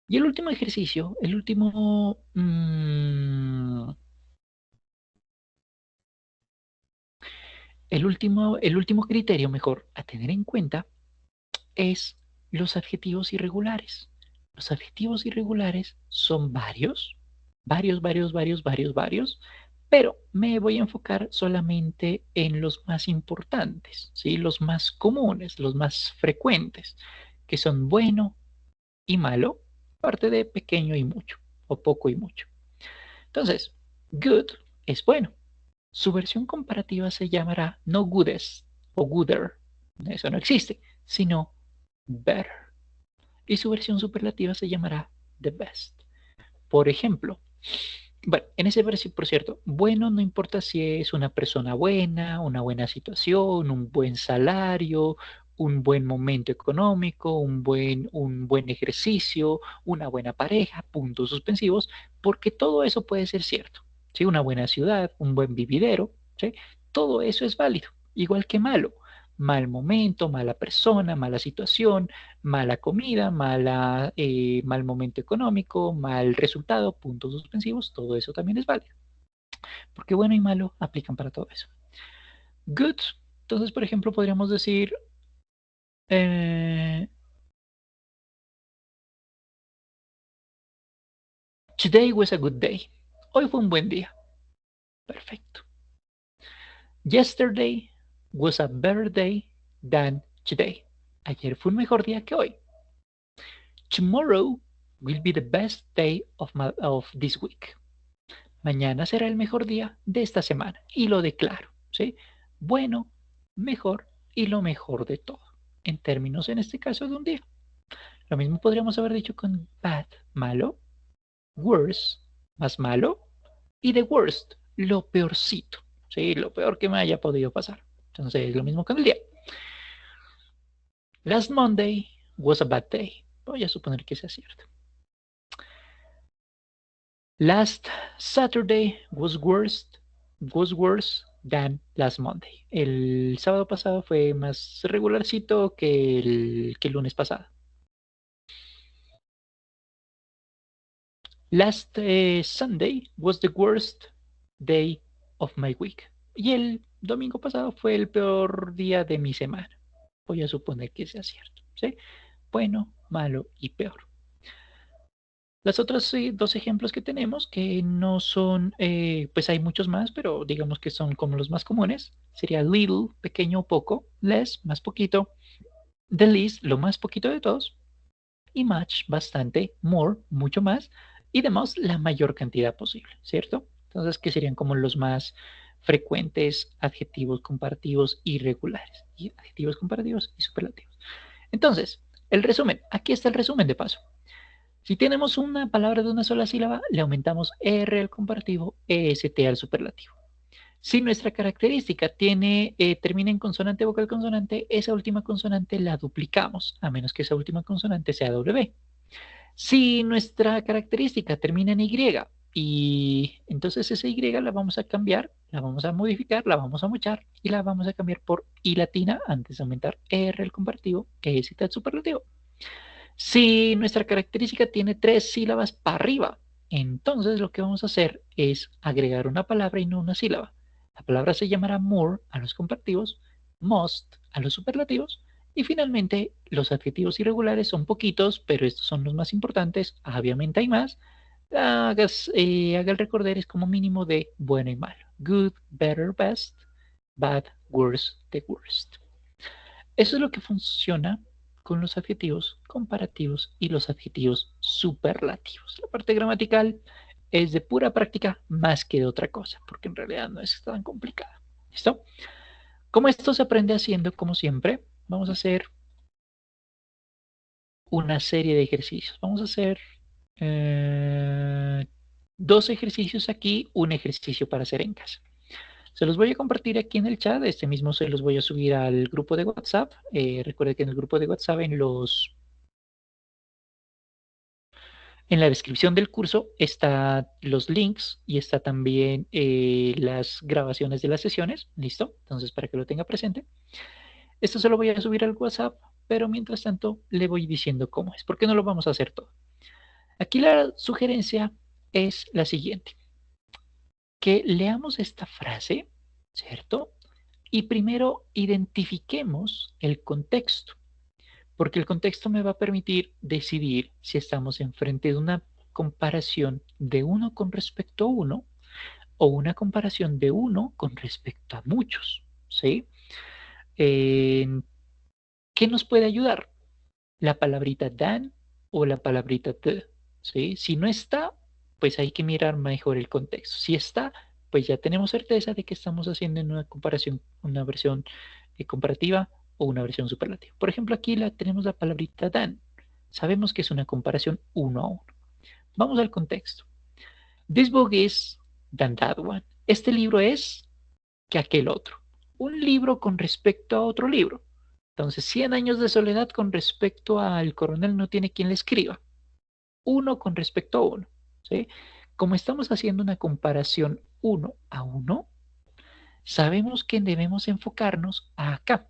Speaker 1: Y el último ejercicio, el último criterio mejor a tener en cuenta es los adjetivos irregulares. Los adjetivos irregulares son varios, pero me voy a enfocar solamente en los más importantes, ¿sí? Los más comunes, los más frecuentes, que son bueno y malo, parte de pequeño y mucho, o poco y mucho. Entonces, good es bueno. Su versión comparativa se llamará no goodest o gooder. Eso no existe, sino better. Y su versión superlativa se llamará the best. Por ejemplo, bueno, en ese versión, por cierto, bueno no importa si es una persona buena, una buena situación, un buen salario, un buen momento económico, un buen ejercicio, una buena pareja, puntos suspensivos, porque todo eso puede ser cierto. ¿Sí? Una buena ciudad, un buen vividero, ¿sí? Todo eso es válido, igual que malo. Mal momento, mala persona, mala situación, mala comida, mal momento económico, mal resultado, puntos suspensivos, todo eso también es válido. Porque bueno y malo aplican para todo eso. Good. Entonces, por ejemplo, podríamos decir, eh, today was a good day. Hoy fue un buen día. Perfecto. Yesterday was a better day than today. Ayer fue un mejor día que hoy. Tomorrow will be the best day of this week. Mañana será el mejor día de esta semana y lo declaro, ¿sí? Bueno, mejor y lo mejor de todo, en términos en este caso de un día. Lo mismo podríamos haber dicho con bad, malo, worse, más malo, y the worst, lo peorcito, ¿sí? Lo peor que me haya podido pasar. Entonces, lo mismo con el día. Last Monday was a bad day. Voy a suponer que sea cierto. Last Saturday was worse than last Monday. El sábado pasado fue más regularcito que el lunes pasado. Last Sunday was the worst day of my week. Y el domingo pasado fue el peor día de mi semana. Voy a suponer que sea cierto, ¿sí? Bueno, malo y peor. Las otras dos ejemplos que tenemos, que no son, pues hay muchos más, pero digamos que son como los más comunes, sería little, pequeño o poco, less, más poquito, the least, lo más poquito de todos, y much, bastante, more, mucho más, y the most, la mayor cantidad posible, ¿cierto? Entonces, que serían como los más frecuentes adjetivos comparativos irregulares, y adjetivos comparativos y superlativos. Entonces, el resumen, aquí está el resumen de paso. Si tenemos una palabra de una sola sílaba, le aumentamos R al comparativo, EST al superlativo. Si nuestra característica termina en consonante, vocal, consonante, esa última consonante la duplicamos, a menos que esa última consonante sea W. Si nuestra característica termina en Y, y entonces esa Y la vamos a cambiar, la vamos a modificar, la vamos a mochar y la vamos a cambiar por I latina antes de aumentar R al comparativo, EST al superlativo. Si nuestra característica tiene 3 sílabas para arriba, entonces lo que vamos a hacer es agregar una palabra y no una sílaba. La palabra se llamará more a los comparativos, most a los superlativos y finalmente los adjetivos irregulares son poquitos, pero estos son los más importantes. Obviamente hay más. Haga el recordar es como mínimo de bueno y malo. Good, better, best, bad, worse, the worst. Eso es lo que funciona con los adjetivos comparativos y los adjetivos superlativos. La parte gramatical es de pura práctica más que de otra cosa, porque en realidad no es tan complicada. ¿Listo? Como esto se aprende haciendo, como siempre, vamos a hacer una serie de ejercicios. Vamos a hacer eh, 2 ejercicios aquí, un ejercicio para hacer en casa. Se los voy a compartir aquí en el chat. Este mismo se los voy a subir al grupo de WhatsApp. Recuerden que en el grupo de WhatsApp, en la descripción del curso, están los links y está también las grabaciones de las sesiones. ¿Listo? Entonces, para que lo tenga presente. Esto se lo voy a subir al WhatsApp, pero mientras tanto le voy diciendo cómo es. ¿Por qué no lo vamos a hacer todo? Aquí la sugerencia es la siguiente. Que leamos esta frase, ¿cierto? Y primero identifiquemos el contexto, porque el contexto me va a permitir decidir si estamos enfrente de una comparación de uno con respecto a uno o una comparación de uno con respecto a muchos, ¿sí? ¿Qué nos puede ayudar? La palabrita than o la palabrita the, ¿sí? Si no está, pues hay que mirar mejor el contexto. Si está, pues ya tenemos certeza de que estamos haciendo una comparación, una versión comparativa o una versión superlativa. Por ejemplo, aquí tenemos la palabrita than. Sabemos que es una comparación uno a uno. Vamos al contexto. This book is than that one. Este libro es que aquel otro. Un libro con respecto a otro libro. Entonces, 100 años de soledad con respecto al coronel no tiene quien le escriba. Uno con respecto a uno. ¿Sí? Como estamos haciendo una comparación uno a uno, sabemos que debemos enfocarnos acá.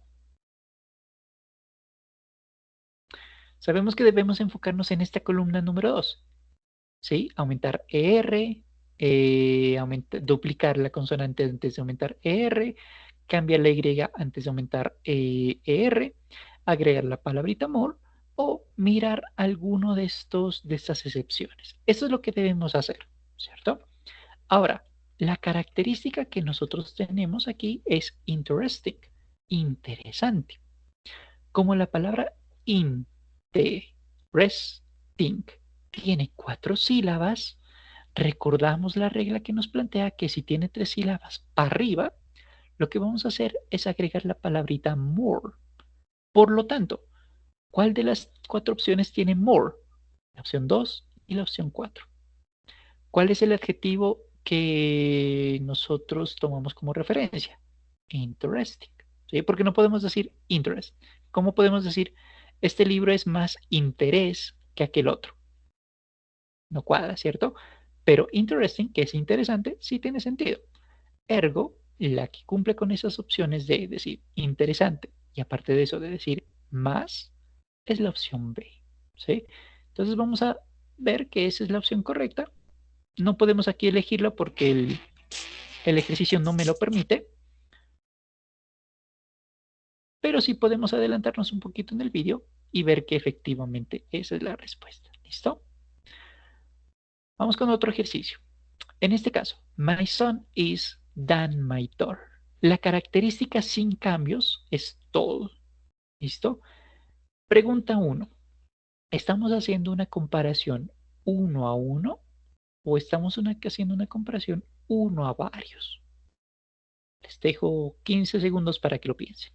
Speaker 1: Sabemos que debemos enfocarnos en esta columna número 2. ¿Sí? Aumentar ER, duplicar la consonante antes de aumentar ER, cambiar la Y antes de aumentar ER, agregar la palabrita more o mirar alguno de estas excepciones. Eso es lo que debemos hacer, ¿cierto? Ahora, la característica que nosotros tenemos aquí es interesting, interesante. Como la palabra interesting tiene 4 sílabas, recordamos la regla que nos plantea que si tiene 3 sílabas para arriba, lo que vamos a hacer es agregar la palabrita more. Por lo tanto, ¿cuál de las 4 opciones tiene more? La opción 2 y la opción 4. ¿Cuál es el adjetivo que nosotros tomamos como referencia? Interesting. ¿Sí? Porque no podemos decir interest. ¿Cómo podemos decir este libro es más interés que aquel otro? No cuadra, ¿cierto? Pero interesting, que es interesante, sí tiene sentido. Ergo, la que cumple con esas opciones de decir interesante y aparte de eso de decir más, es la opción B. ¿Sí? Entonces vamos a ver que esa es la opción correcta. No podemos aquí elegirlo porque el ejercicio no me lo permite, pero sí podemos adelantarnos un poquito en el vídeo y ver que efectivamente esa es la respuesta. ¿Listo? Vamos con otro ejercicio. En este caso, my son is than my daughter. La característica sin cambios es todo. ¿Listo? Pregunta 1. ¿Estamos haciendo una comparación uno a uno o estamos haciendo una comparación uno a varios? Les dejo 15 segundos para que lo piensen.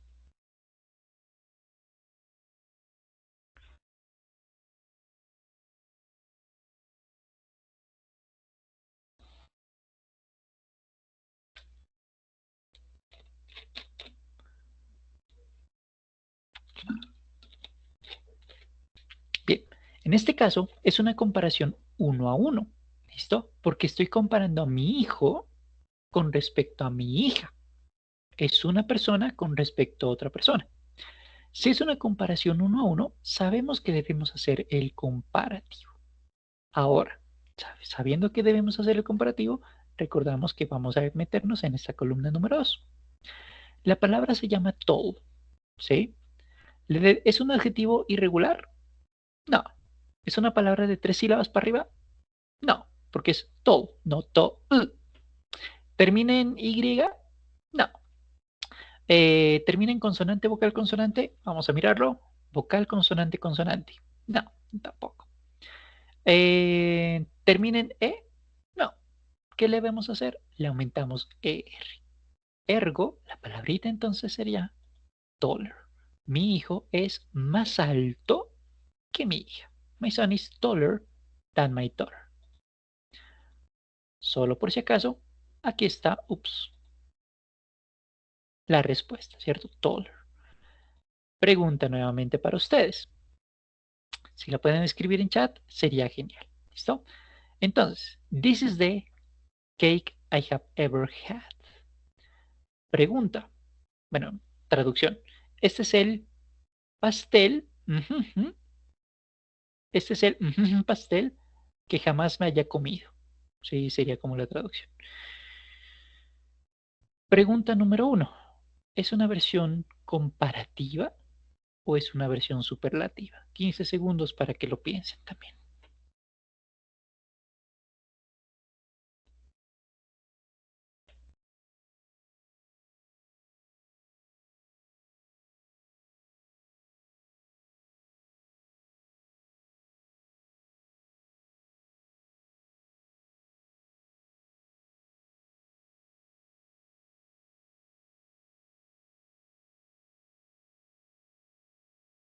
Speaker 1: Bien, en este caso es una comparación uno a uno. ¿Listo? Porque estoy comparando a mi hijo con respecto a mi hija. Es una persona con respecto a otra persona. Si es una comparación uno a uno, sabemos que debemos hacer el comparativo. Ahora, sabiendo que debemos hacer el comparativo, recordamos que vamos a meternos en esta columna número 2. La palabra se llama tall, ¿sí? ¿Es un adjetivo irregular? No. ¿Es una palabra de 3 sílabas para arriba? No, porque es tall, no to. ¿Termina en Y? No. ¿Termina en consonante, vocal, consonante? Vamos a mirarlo. Vocal, consonante, consonante. No, tampoco. ¿Termina en E? No. ¿Qué le vamos a hacer? Le aumentamos ER. Ergo, la palabrita entonces sería taller. Mi hijo es más alto que mi hija. My son is taller than my daughter. Solo por si acaso, aquí está, la respuesta, ¿cierto? Taller. Pregunta nuevamente para ustedes. Si la pueden escribir en chat, sería genial. ¿Listo? Entonces, this is the cake I have ever had. Pregunta. Bueno, traducción. Este es el pastel. Este es el pastel que jamás me haya comido. Sí, sería como la traducción. Pregunta número 1. ¿Es una versión comparativa o es una versión superlativa? 15 segundos para que lo piensen también.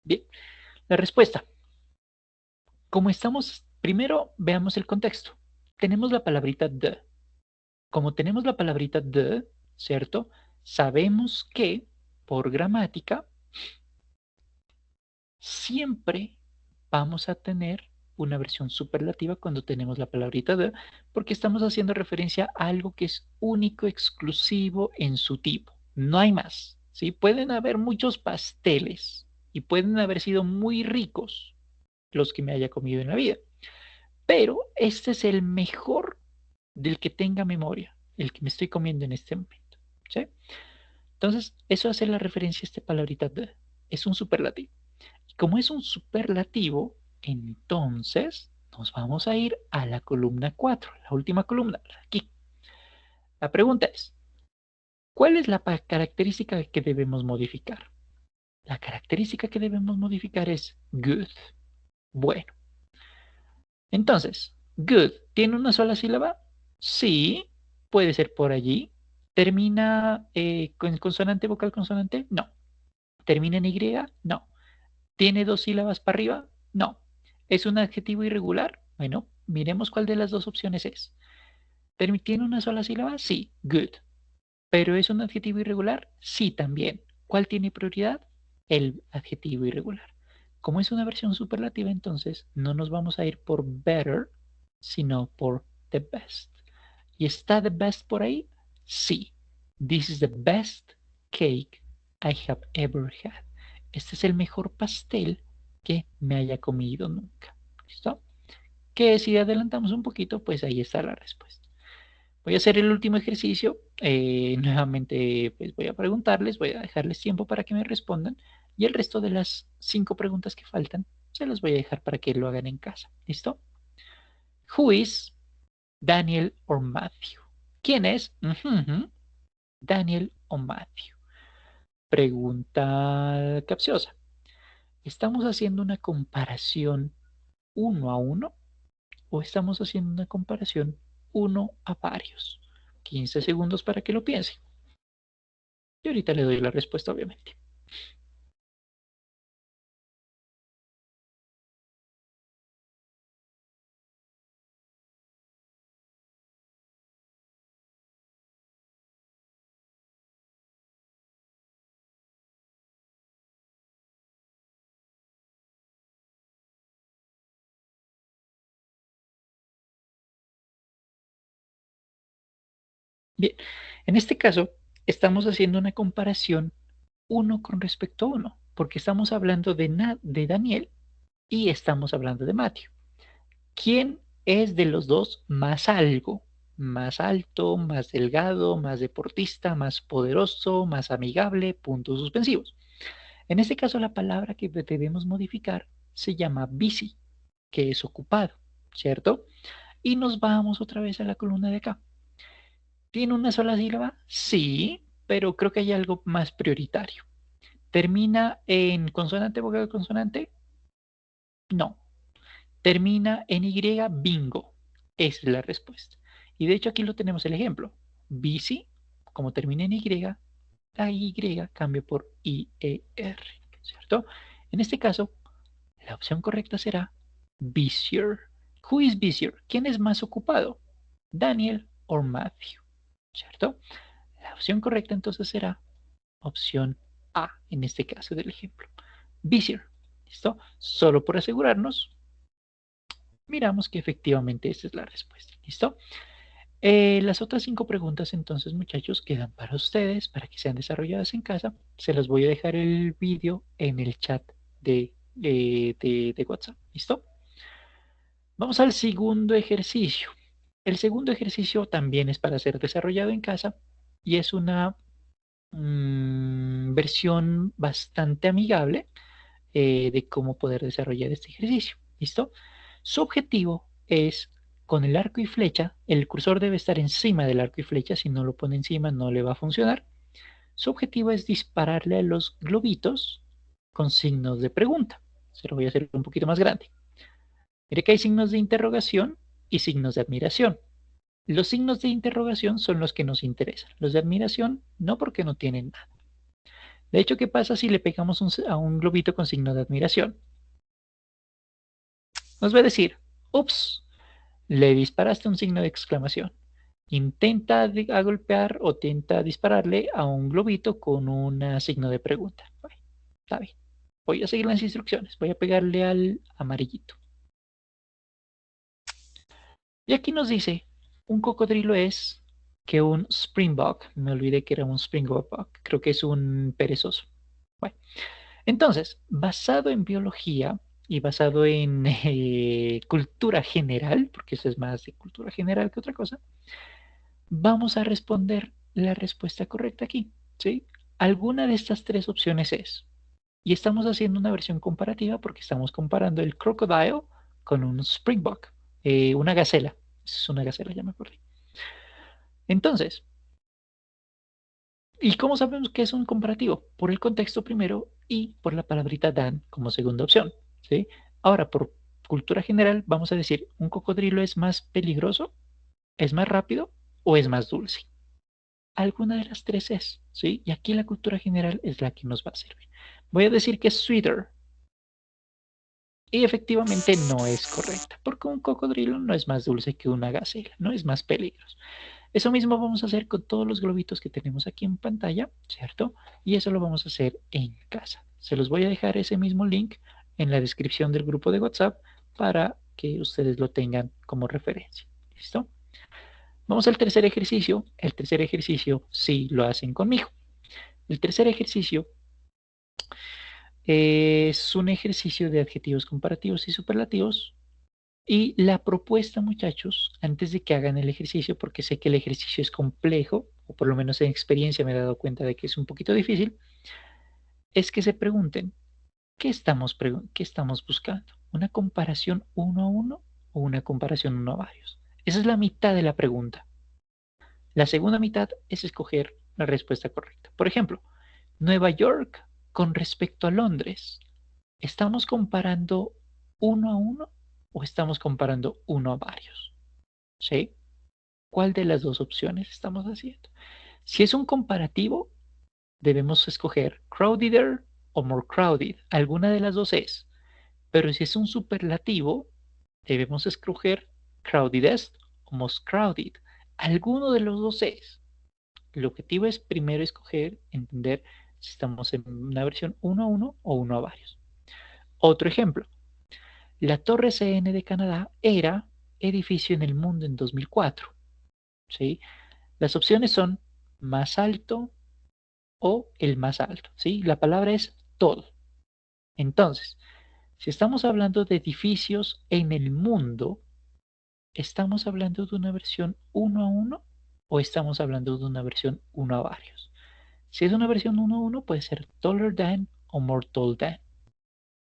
Speaker 1: Bien, la respuesta. Como estamos, primero veamos el contexto. Tenemos la palabrita the. Como tenemos la palabrita the, ¿cierto? Sabemos que, por gramática, siempre vamos a tener una versión superlativa cuando tenemos la palabrita the, porque estamos haciendo referencia a algo que es único, exclusivo en su tipo. No hay más, ¿sí? Pueden haber muchos pasteles y pueden haber sido muy ricos los que me haya comido en la vida, pero este es el mejor del que tenga memoria, el que me estoy comiendo en este momento, ¿sí? Entonces, eso hace la referencia a esta palabrita the. Es un superlativo. Y como es un superlativo, entonces nos vamos a ir a la columna 4, la última columna, aquí. La pregunta es, ¿cuál es la característica que debemos modificar? La característica que debemos modificar es good, bueno. Entonces, good, ¿tiene una sola sílaba? Sí, puede ser por allí. ¿Termina con consonante, vocal, consonante? No. ¿Termina en Y? No. ¿Tiene dos sílabas para arriba? No. ¿Es un adjetivo irregular? Bueno, miremos cuál de las dos opciones es. ¿Tiene una sola sílaba? Sí, good. ¿Pero es un adjetivo irregular? Sí, también. ¿Cuál tiene prioridad? El adjetivo irregular. Como es una versión superlativa, entonces no nos vamos a ir por better, sino por the best. ¿Y está the best por ahí? Sí. This is the best cake I have ever had. Este es el mejor pastel que me haya comido nunca. ¿Listo? Que si adelantamos un poquito, pues ahí está la respuesta. Voy a hacer el último ejercicio. Nuevamente, pues voy a preguntarles, voy a dejarles tiempo para que me respondan. Y el resto de las 5 preguntas que faltan, se las voy a dejar para que lo hagan en casa. ¿Listo? Who is Daniel or Matthew? ¿Quién es? Daniel o Matthew. Pregunta capciosa. ¿Estamos haciendo una comparación uno a uno o estamos haciendo una comparación uno a varios? 15 segundos para que lo piense. Y ahorita le doy la respuesta, obviamente. Bien, en este caso estamos haciendo una comparación uno con respecto a uno, porque estamos hablando de Daniel y estamos hablando de Matthew. ¿Quién es de los dos más algo? Más alto, más delgado, más deportista, más poderoso, más amigable, puntos suspensivos. En este caso, la palabra que debemos modificar se llama busy, que es ocupado, ¿cierto? Y nos vamos otra vez a la columna de acá. ¿Tiene una sola sílaba? Sí, pero creo que hay algo más prioritario. ¿Termina en consonante, vocal, consonante? No. ¿Termina en Y? Bingo. Esa es la respuesta. Y de hecho aquí lo tenemos el ejemplo. Busy, como termina en Y, la Y cambia por IER, ¿cierto? En este caso, la opción correcta será busier. Who is busier? ¿Quién es más ocupado? Daniel o Matthew, ¿cierto? La opción correcta entonces será opción A, en este caso del ejemplo. Busier, ¿listo? Solo por asegurarnos, miramos que efectivamente esta es la respuesta, ¿listo? Las otras 5 preguntas entonces, muchachos, quedan para ustedes, para que sean desarrolladas en casa. Se las voy a dejar el vídeo en el chat de WhatsApp, ¿listo? Vamos al segundo ejercicio. El segundo ejercicio también es para ser desarrollado en casa y es una versión bastante amigable de cómo poder desarrollar este ejercicio. ¿Listo? Su objetivo es con el arco y flecha, el cursor debe estar encima del arco y flecha, si no lo pone encima no le va a funcionar. Su objetivo es dispararle a los globitos con signos de pregunta. Se lo voy a hacer un poquito más grande. Mire que hay signos de interrogación y signos de admiración. Los signos de interrogación son los que nos interesan. Los de admiración no, porque no tienen nada. De hecho, ¿qué pasa si le pegamos a un globito con signo de admiración? Nos va a decir, ups, le disparaste un signo de exclamación. Intenta a golpear o intenta dispararle a un globito con un signo de pregunta. Bueno, está bien. Voy a seguir las instrucciones. Voy a pegarle al amarillito. Y aquí nos dice, un cocodrilo es que un springbok. Me olvidé que era un springbok. Creo que es un perezoso. Bueno, entonces, basado en biología y basado en cultura general, porque eso es más de cultura general que otra cosa, vamos a responder la respuesta correcta aquí, ¿sí? Alguna de estas tres opciones es. Y estamos haciendo una versión comparativa porque estamos comparando el crocodile con un springbok, una gacela. Es una gacela, ya me acordé. Entonces, ¿y cómo sabemos que es un comparativo? Por el contexto primero y por la palabrita dan como segunda opción, ¿sí? Ahora, por cultura general, vamos a decir, ¿un cocodrilo es más peligroso, es más rápido o es más dulce? Alguna de las tres es, ¿sí? Y aquí la cultura general es la que nos va a servir. Voy a decir que es sweeter. Y efectivamente no es correcta, porque un cocodrilo no es más dulce que una gacela, no es más peligroso. Eso mismo vamos a hacer con todos los globitos que tenemos aquí en pantalla, ¿cierto? Y eso lo vamos a hacer en casa. Se los voy a dejar ese mismo link en la descripción del grupo de WhatsApp para que ustedes lo tengan como referencia. ¿Listo? Vamos al tercer ejercicio. El tercer ejercicio sí lo hacen conmigo. El tercer ejercicio es un ejercicio de adjetivos comparativos y superlativos. Y la propuesta, muchachos, antes de que hagan el ejercicio, porque sé que el ejercicio es complejo, o por lo menos en experiencia me he dado cuenta de que es un poquito difícil, es que se pregunten, qué estamos buscando? ¿Una comparación uno a uno o una comparación uno a varios? Esa es la mitad de la pregunta. La segunda mitad es escoger la respuesta correcta. Por ejemplo, Nueva York con respecto a Londres. ¿Estamos comparando uno a uno o estamos comparando uno a varios? ¿Sí? ¿Cuál de las dos opciones estamos haciendo? Si es un comparativo, debemos escoger crowdeder o more crowded. Alguna de las dos es. Pero si es un superlativo, debemos escoger crowdedest o most crowded. Alguno de los dos es. El objetivo es primero escoger, entender si estamos en una versión uno a uno o uno a varios. Otro ejemplo. La Torre CN de Canadá era edificio en el mundo en 2004. ¿Sí? Las opciones son más alto o el más alto, ¿sí? La palabra es todo. Entonces, si estamos hablando de edificios en el mundo, ¿estamos hablando de una versión uno a uno o estamos hablando de una versión uno a varios? Si es una versión uno a uno, puede ser taller than o more tall than.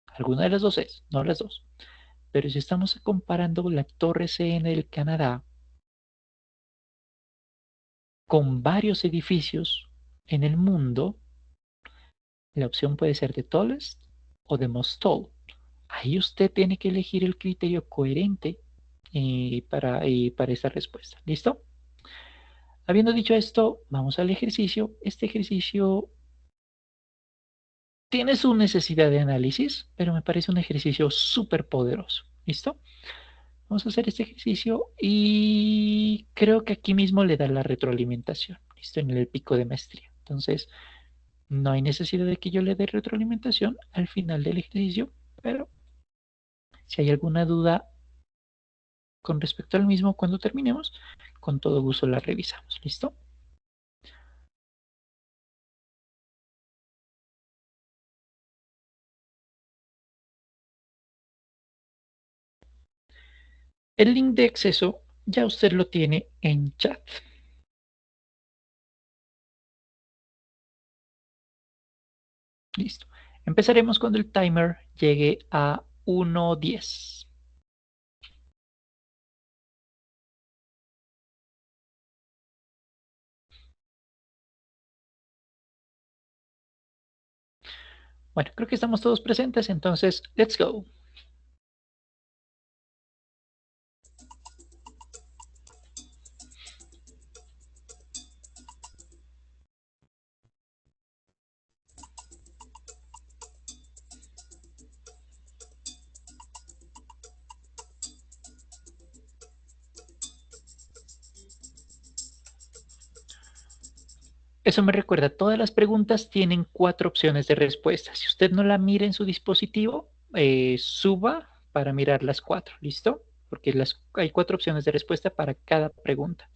Speaker 1: Alguna de las dos es, no las dos. Pero si estamos comparando la Torre CN del Canadá con varios edificios en el mundo, la opción puede ser de tallest o de most tall. Ahí usted tiene que elegir el criterio coherente para esta respuesta. ¿Listo? Habiendo dicho esto, vamos al ejercicio. Este ejercicio tiene su necesidad de análisis, pero me parece un ejercicio súper poderoso. ¿Listo? Vamos a hacer este ejercicio y creo que aquí mismo le da la retroalimentación. ¿Listo? En el pico de maestría. Entonces, no hay necesidad de que yo le dé retroalimentación al final del ejercicio, pero si hay alguna duda con respecto al mismo cuando terminemos, con todo gusto la revisamos. ¿Listo? El link de acceso ya usted lo tiene en chat. Listo. Empezaremos cuando el timer llegue a 1:10. Bueno, creo que estamos todos presentes, entonces, let's go. Eso me recuerda, todas las preguntas tienen 4 opciones de respuesta. Si usted no la mira en su dispositivo, suba para mirar las 4, ¿listo? Porque hay 4 opciones de respuesta para cada pregunta.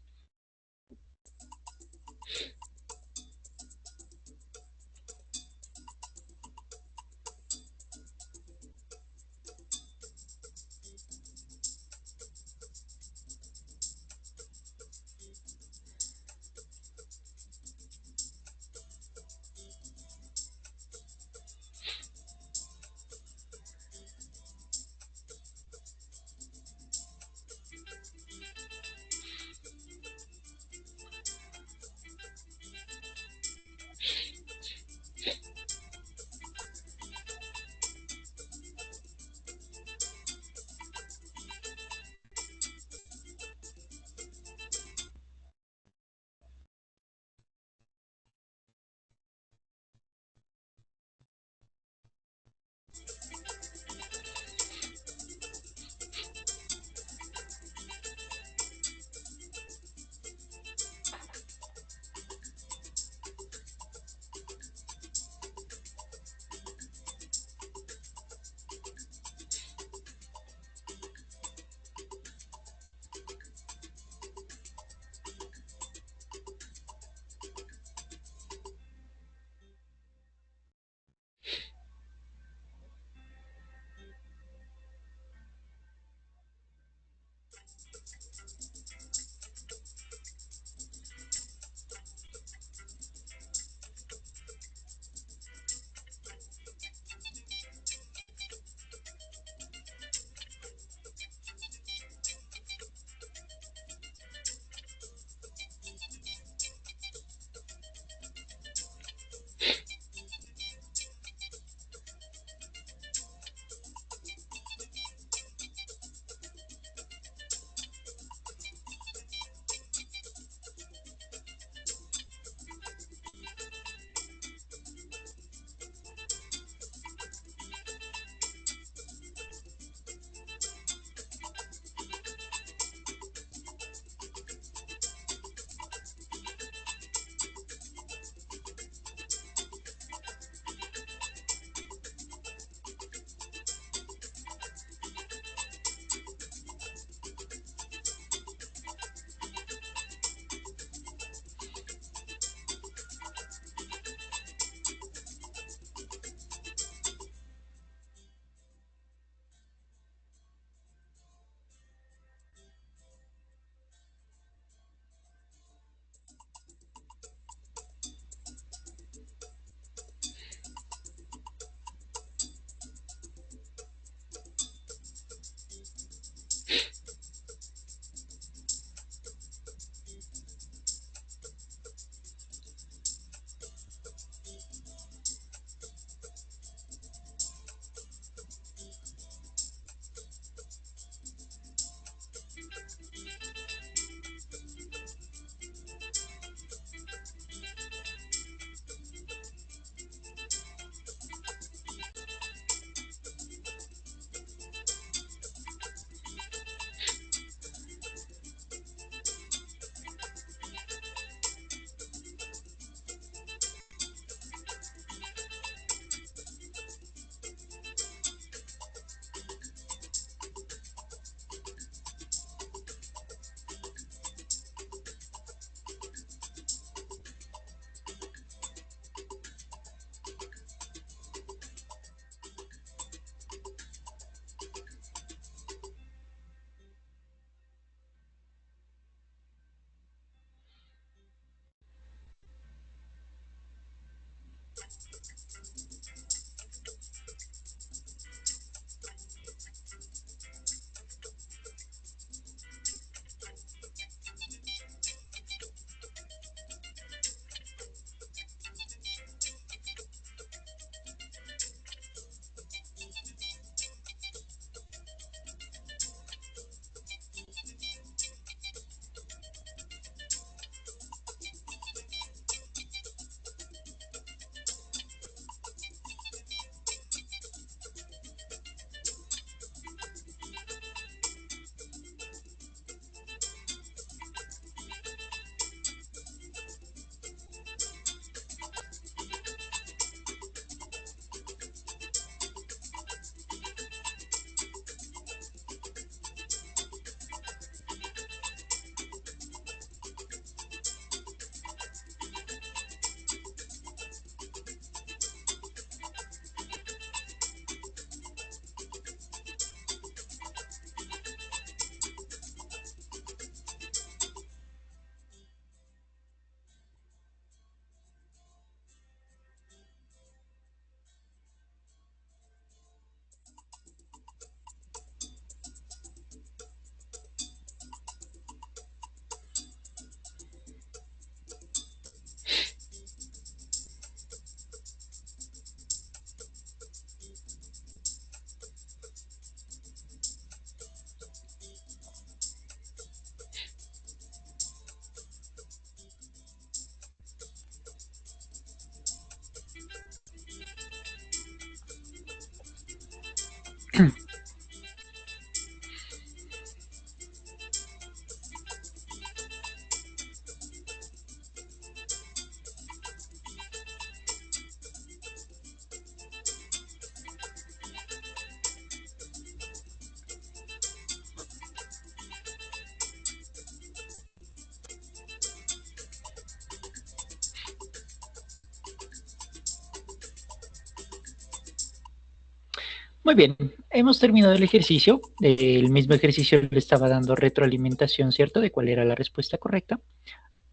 Speaker 1: Muy bien, hemos terminado el ejercicio. El mismo ejercicio le estaba dando retroalimentación, ¿cierto? De cuál era la respuesta correcta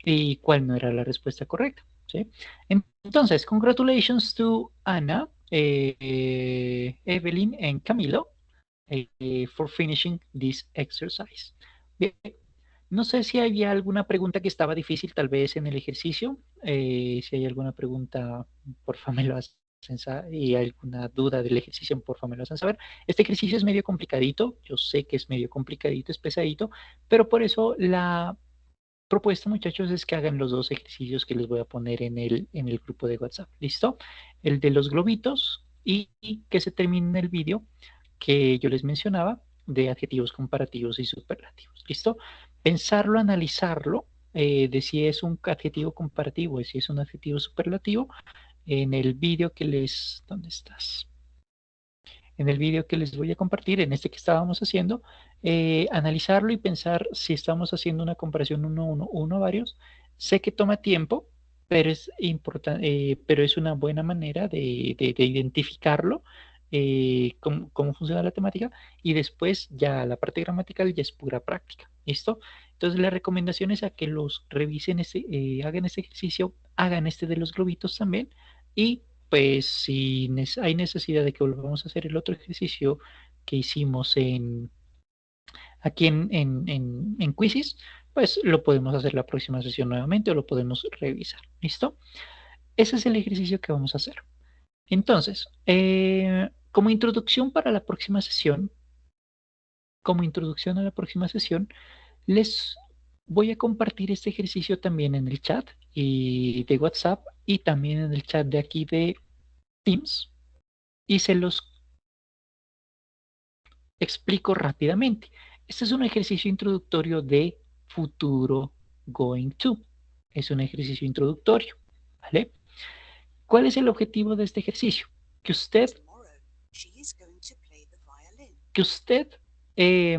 Speaker 1: y cuál no era la respuesta correcta, ¿sí? Entonces, congratulations to Ana, Evelyn and Camilo for finishing this exercise. Bien, no sé si había alguna pregunta que estaba difícil tal vez en el ejercicio. Si hay alguna pregunta, por favor me lo hacen y alguna duda del ejercicio, por favor me lo hacen saber. Este ejercicio es medio complicadito, yo sé que es medio complicadito, es pesadito, pero por eso la propuesta, muchachos, es que hagan los dos ejercicios que les voy a poner en el grupo de WhatsApp. ¿Listo? El de los globitos y que se termine el vídeo que yo les mencionaba de adjetivos comparativos y superlativos. ¿Listo? Pensarlo, analizarlo, de si es un adjetivo comparativo y si es un adjetivo superlativo en el vídeo que les... ¿Dónde estás? En el vídeo que les voy a compartir, en este que estábamos haciendo, analizarlo y pensar si estamos haciendo una comparación uno a varios. Sé que toma tiempo, pero es importante, pero es una buena manera de identificarlo, cómo funciona la temática, y después ya la parte gramatical ya es pura práctica. ¿Listo? Entonces la recomendación es a que los revisen, hagan este ejercicio, hagan este de los globitos también, y pues si hay necesidad de que volvamos a hacer el otro ejercicio que hicimos aquí en Quizzes, pues lo podemos hacer la próxima sesión nuevamente o lo podemos revisar. ¿Listo? Ese es el ejercicio que vamos a hacer. Entonces, como introducción para la próxima sesión, como introducción a la próxima sesión, les voy a compartir este ejercicio también en el chat y de WhatsApp y también en el chat de aquí de Teams y se los explico rápidamente. Este es un ejercicio introductorio de futuro going to. Es un ejercicio introductorio, ¿vale? ¿Cuál es el objetivo de este ejercicio? Que usted eh,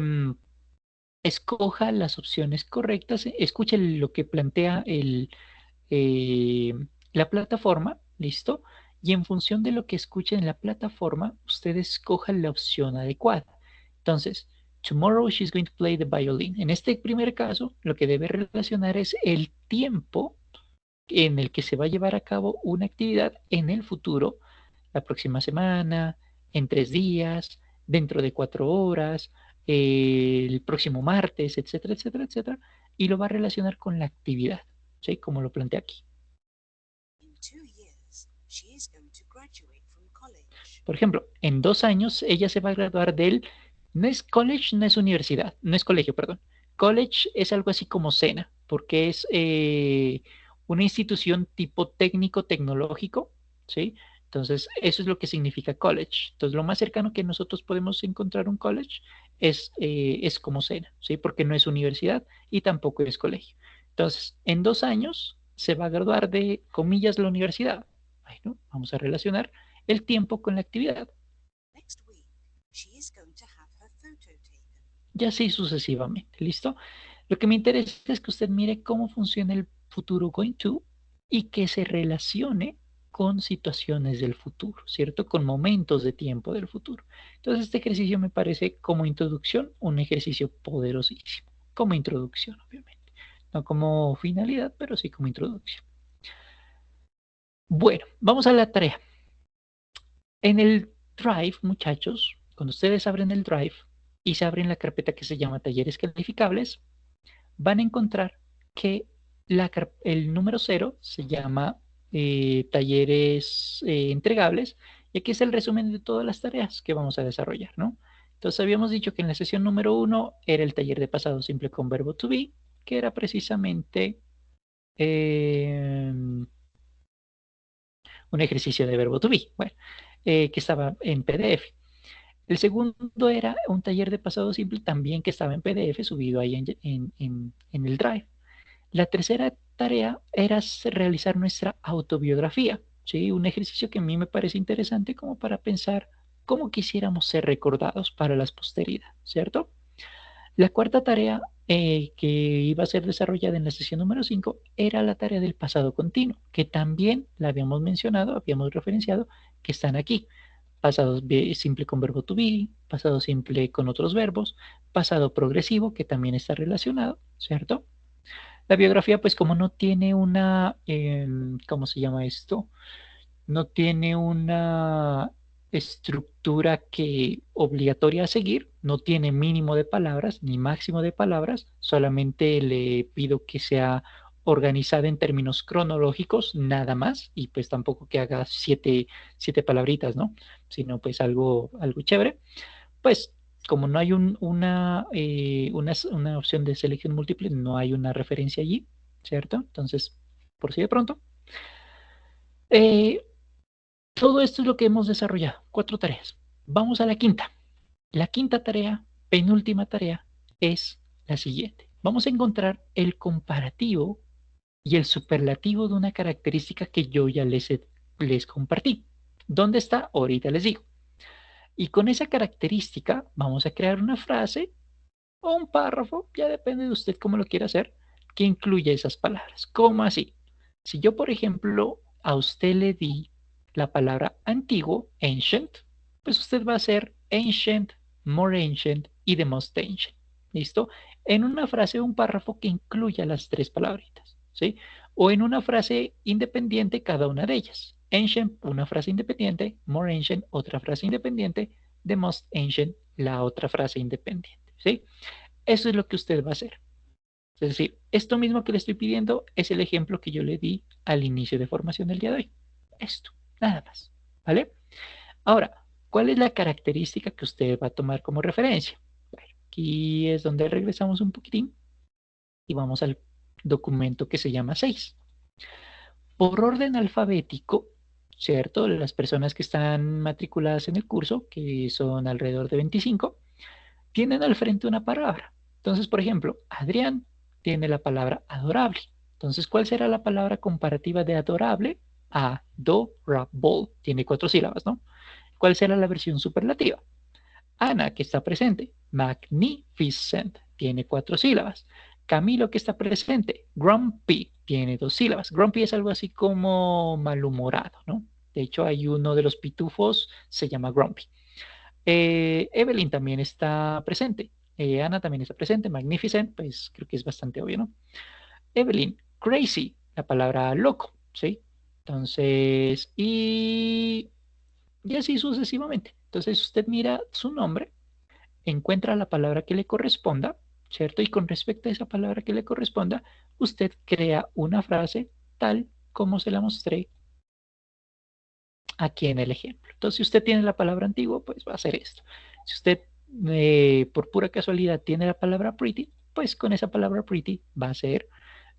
Speaker 1: escoja las opciones correctas, escuche lo que plantea eh, la plataforma, ¿listo? Y en función de lo que escuchen en la plataforma, usted escoja la opción adecuada. Entonces, tomorrow she's going to play the violin. En este primer caso, lo que debe relacionar es el tiempo en el que se va a llevar a cabo una actividad en el futuro, la próxima semana, en 3 días, dentro de 4 horas, el próximo martes, etcétera, etcétera, etcétera, y lo va a relacionar con la actividad, ¿sí? Como lo planteé aquí. Por ejemplo, en 2 años ella se va a graduar del, no es college, no es universidad, no es colegio, perdón. College es algo así como SENA, porque es una institución tipo técnico tecnológico, ¿sí? Entonces, eso es lo que significa college. Entonces, lo más cercano que nosotros podemos encontrar un college es como SENA, ¿sí? Porque no es universidad y tampoco es colegio. Entonces, en 2 años se va a graduar de, comillas, la universidad. Bueno, vamos a relacionar el tiempo con la actividad. Y así sucesivamente, ¿listo? Lo que me interesa es que usted mire cómo funciona el futuro going to y que se relacione con situaciones del futuro, ¿cierto? Con momentos de tiempo del futuro. Entonces, este ejercicio me parece como introducción un ejercicio poderosísimo. Como introducción, obviamente. No como finalidad, pero sí como introducción. Bueno, vamos a la tarea. En el Drive, muchachos, cuando ustedes abren el Drive y se abren la carpeta que se llama talleres calificables, van a encontrar que el número 0 se llama talleres entregables y aquí es el resumen de todas las tareas que vamos a desarrollar, ¿no? Entonces habíamos dicho que en la sesión número 1 era el taller de pasado simple con verbo to be, que era precisamente un ejercicio de verbo to be, bueno, que estaba en PDF. El segundo era un taller de pasado simple también que estaba en PDF subido ahí en el Drive. La tercera tarea era realizar nuestra autobiografía, ¿sí? Un ejercicio que a mí me parece interesante como para pensar cómo quisiéramos ser recordados para la posteridad, ¿cierto? La cuarta tarea que iba a ser desarrollada en la sesión número 5 era la tarea del pasado continuo, que también la habíamos mencionado, habíamos referenciado, que están aquí. pasado simple con verbo to be, pasado simple con otros verbos, pasado progresivo, que también está relacionado, ¿cierto? La biografía, pues como no tiene una, ¿cómo se llama esto? No tiene una estructura que obligatoria a seguir, no tiene mínimo de palabras ni máximo de palabras, solamente le pido que sea organizada en términos cronológicos, nada más, y pues tampoco que haga siete palabritas, ¿no? Sino pues algo chévere. Pues como no hay una opción de selección múltiple, no hay una referencia allí, ¿cierto? Entonces, por si de pronto. Eh, Todo esto es lo que hemos desarrollado, 4 tareas. Vamos a la quinta. La quinta tarea, penúltima tarea, es la siguiente. Vamos a encontrar el comparativo y el superlativo de una característica que yo ya les compartí. ¿Dónde está? Ahorita les digo. Y con esa característica vamos a crear una frase o un párrafo, ya depende de usted cómo lo quiera hacer, que incluya esas palabras. ¿Cómo así? Si yo, por ejemplo, a usted le di la palabra antiguo, ancient, pues usted va a hacer ancient, more ancient y the most ancient. ¿Listo? En una frase o un párrafo que incluya las 3 palabritas, ¿sí? O en una frase independiente cada una de ellas. Ancient, una frase independiente, more ancient, otra frase independiente, the most ancient, la otra frase independiente, ¿sí? Eso es lo que usted va a hacer. Es decir, esto mismo que le estoy pidiendo es el ejemplo que yo le di al inicio de formación del día de hoy. Esto, nada más. ¿Vale? Ahora, ¿cuál es la característica que usted va a tomar como referencia? Bueno, aquí es donde regresamos un poquitín y vamos al documento que se llama 6. Por orden alfabético, ¿cierto? Las personas que están matriculadas en el curso, que son alrededor de 25, tienen al frente una palabra. Entonces, por ejemplo, Adrián tiene la palabra adorable. Entonces, ¿cuál será la palabra comparativa de adorable? Adorable. Tiene 4 sílabas, ¿no? ¿Cuál será la versión superlativa? Ana, que está presente. Magnificent. Tiene 4 sílabas. Camilo, que está presente. Grumpy. Tiene 2 sílabas. Grumpy es algo así como malhumorado, ¿no? De hecho, hay uno de los pitufos, se llama Grumpy. Evelyn también está presente. Ana también está presente. Magnificent, pues creo que es bastante obvio, ¿no? Evelyn, crazy, la palabra loco, ¿sí? Entonces, y así sucesivamente. Entonces, usted mira su nombre, encuentra la palabra que le corresponda, ¿cierto? Y con respecto a esa palabra que le corresponda, usted crea una frase tal como se la mostré aquí en el ejemplo. Entonces, si usted tiene la palabra antiguo, pues va a hacer esto. Si usted por pura casualidad tiene la palabra pretty, pues con esa palabra pretty va a ser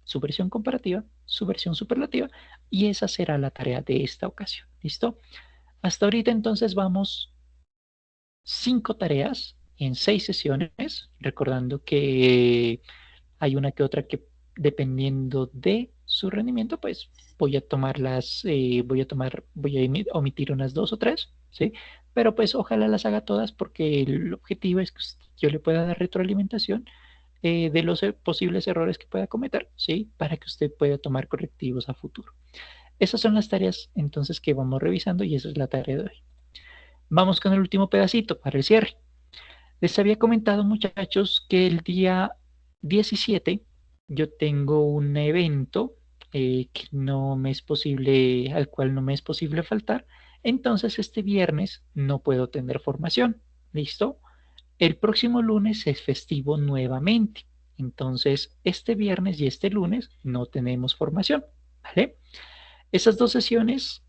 Speaker 1: su versión comparativa, su versión superlativa, y esa será la tarea de esta ocasión. ¿Listo? Hasta ahorita entonces vamos 5 tareas en 6 sesiones, recordando que hay una que otra que dependiendo de su rendimiento, pues voy a tomarlas, voy a omitir unas 2 o 3, ¿sí? Pero pues ojalá las haga todas porque el objetivo es que yo le pueda dar retroalimentación de los posibles errores que pueda cometer, ¿sí? Para que usted pueda tomar correctivos a futuro. Esas son las tareas entonces que vamos revisando y esa es la tarea de hoy. Vamos con el último pedacito para el cierre. Les había comentado, muchachos, que el día 17 yo tengo un evento que no me es posible, al cual no me es posible faltar. Entonces, este viernes no puedo tener formación. ¿Listo? El próximo lunes es festivo nuevamente. Entonces, este viernes y este lunes no tenemos formación. ¿Vale? Esas 2 sesiones,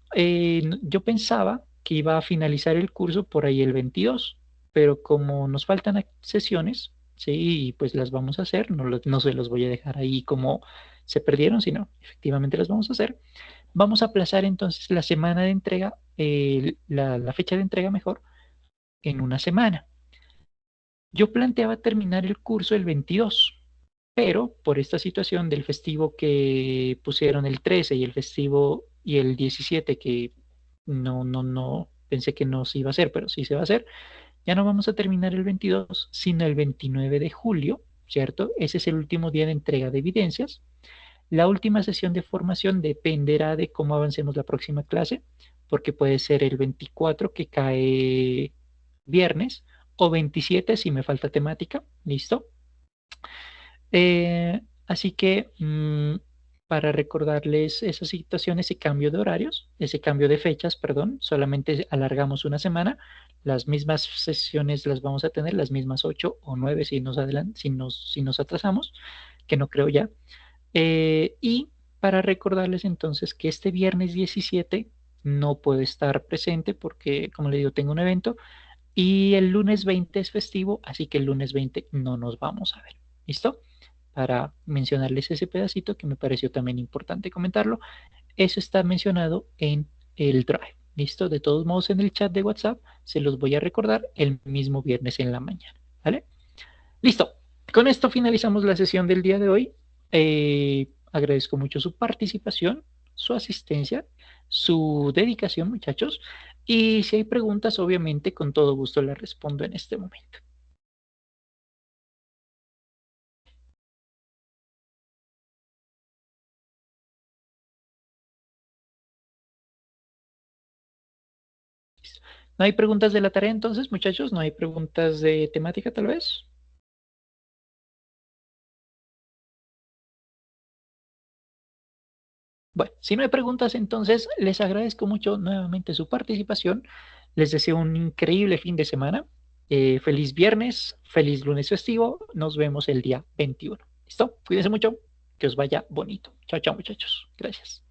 Speaker 1: yo pensaba que iba a finalizar el curso por ahí el 22, pero como nos faltan sesiones, sí, pues las vamos a hacer, no se los voy a dejar ahí como se perdieron, sino efectivamente las vamos a hacer. Vamos a aplazar entonces la semana de entrega, la fecha de entrega mejor, en una semana. Yo planteaba terminar el curso el 22, pero por esta situación del festivo que pusieron el 13 y el festivo y el 17 que no, pensé que no se iba a hacer, pero sí se va a hacer, ya no vamos a terminar el 22, sino el 29 de julio, ¿cierto? Ese es el último día de entrega de evidencias. La última sesión de formación dependerá de cómo avancemos la próxima clase, porque puede ser el 24 que cae viernes o 27 si me falta temática, ¿listo? Así que para recordarles esas situaciones, ese cambio de horarios, ese cambio de fechas, perdón, solamente alargamos una semana. Las mismas sesiones las vamos a tener, las mismas 8 o 9 si nos si nos atrasamos, que no creo ya. Y para recordarles entonces que este viernes 17 no puedo estar presente porque, como le digo, tengo un evento y el lunes 20 es festivo, así que el lunes 20 no nos vamos a ver. ¿Listo? Para mencionarles ese pedacito que me pareció también importante comentarlo. Eso está mencionado en el Drive. ¿Listo? De todos modos, en el chat de WhatsApp se los voy a recordar el mismo viernes en la mañana. ¿Vale? Listo. Con esto finalizamos la sesión del día de hoy. Agradezco mucho su participación, su asistencia, su dedicación, muchachos. Y si hay preguntas, obviamente, con todo gusto las respondo en este momento. ¿No hay preguntas de la tarea entonces, muchachos? ¿No hay preguntas de temática tal vez? Bueno, si no hay preguntas, entonces les agradezco mucho nuevamente su participación. Les deseo un increíble fin de semana. Feliz viernes, feliz lunes festivo. Nos vemos el día 21. ¿Listo? Cuídense mucho. Que os vaya bonito. Chao, chao, muchachos. Gracias.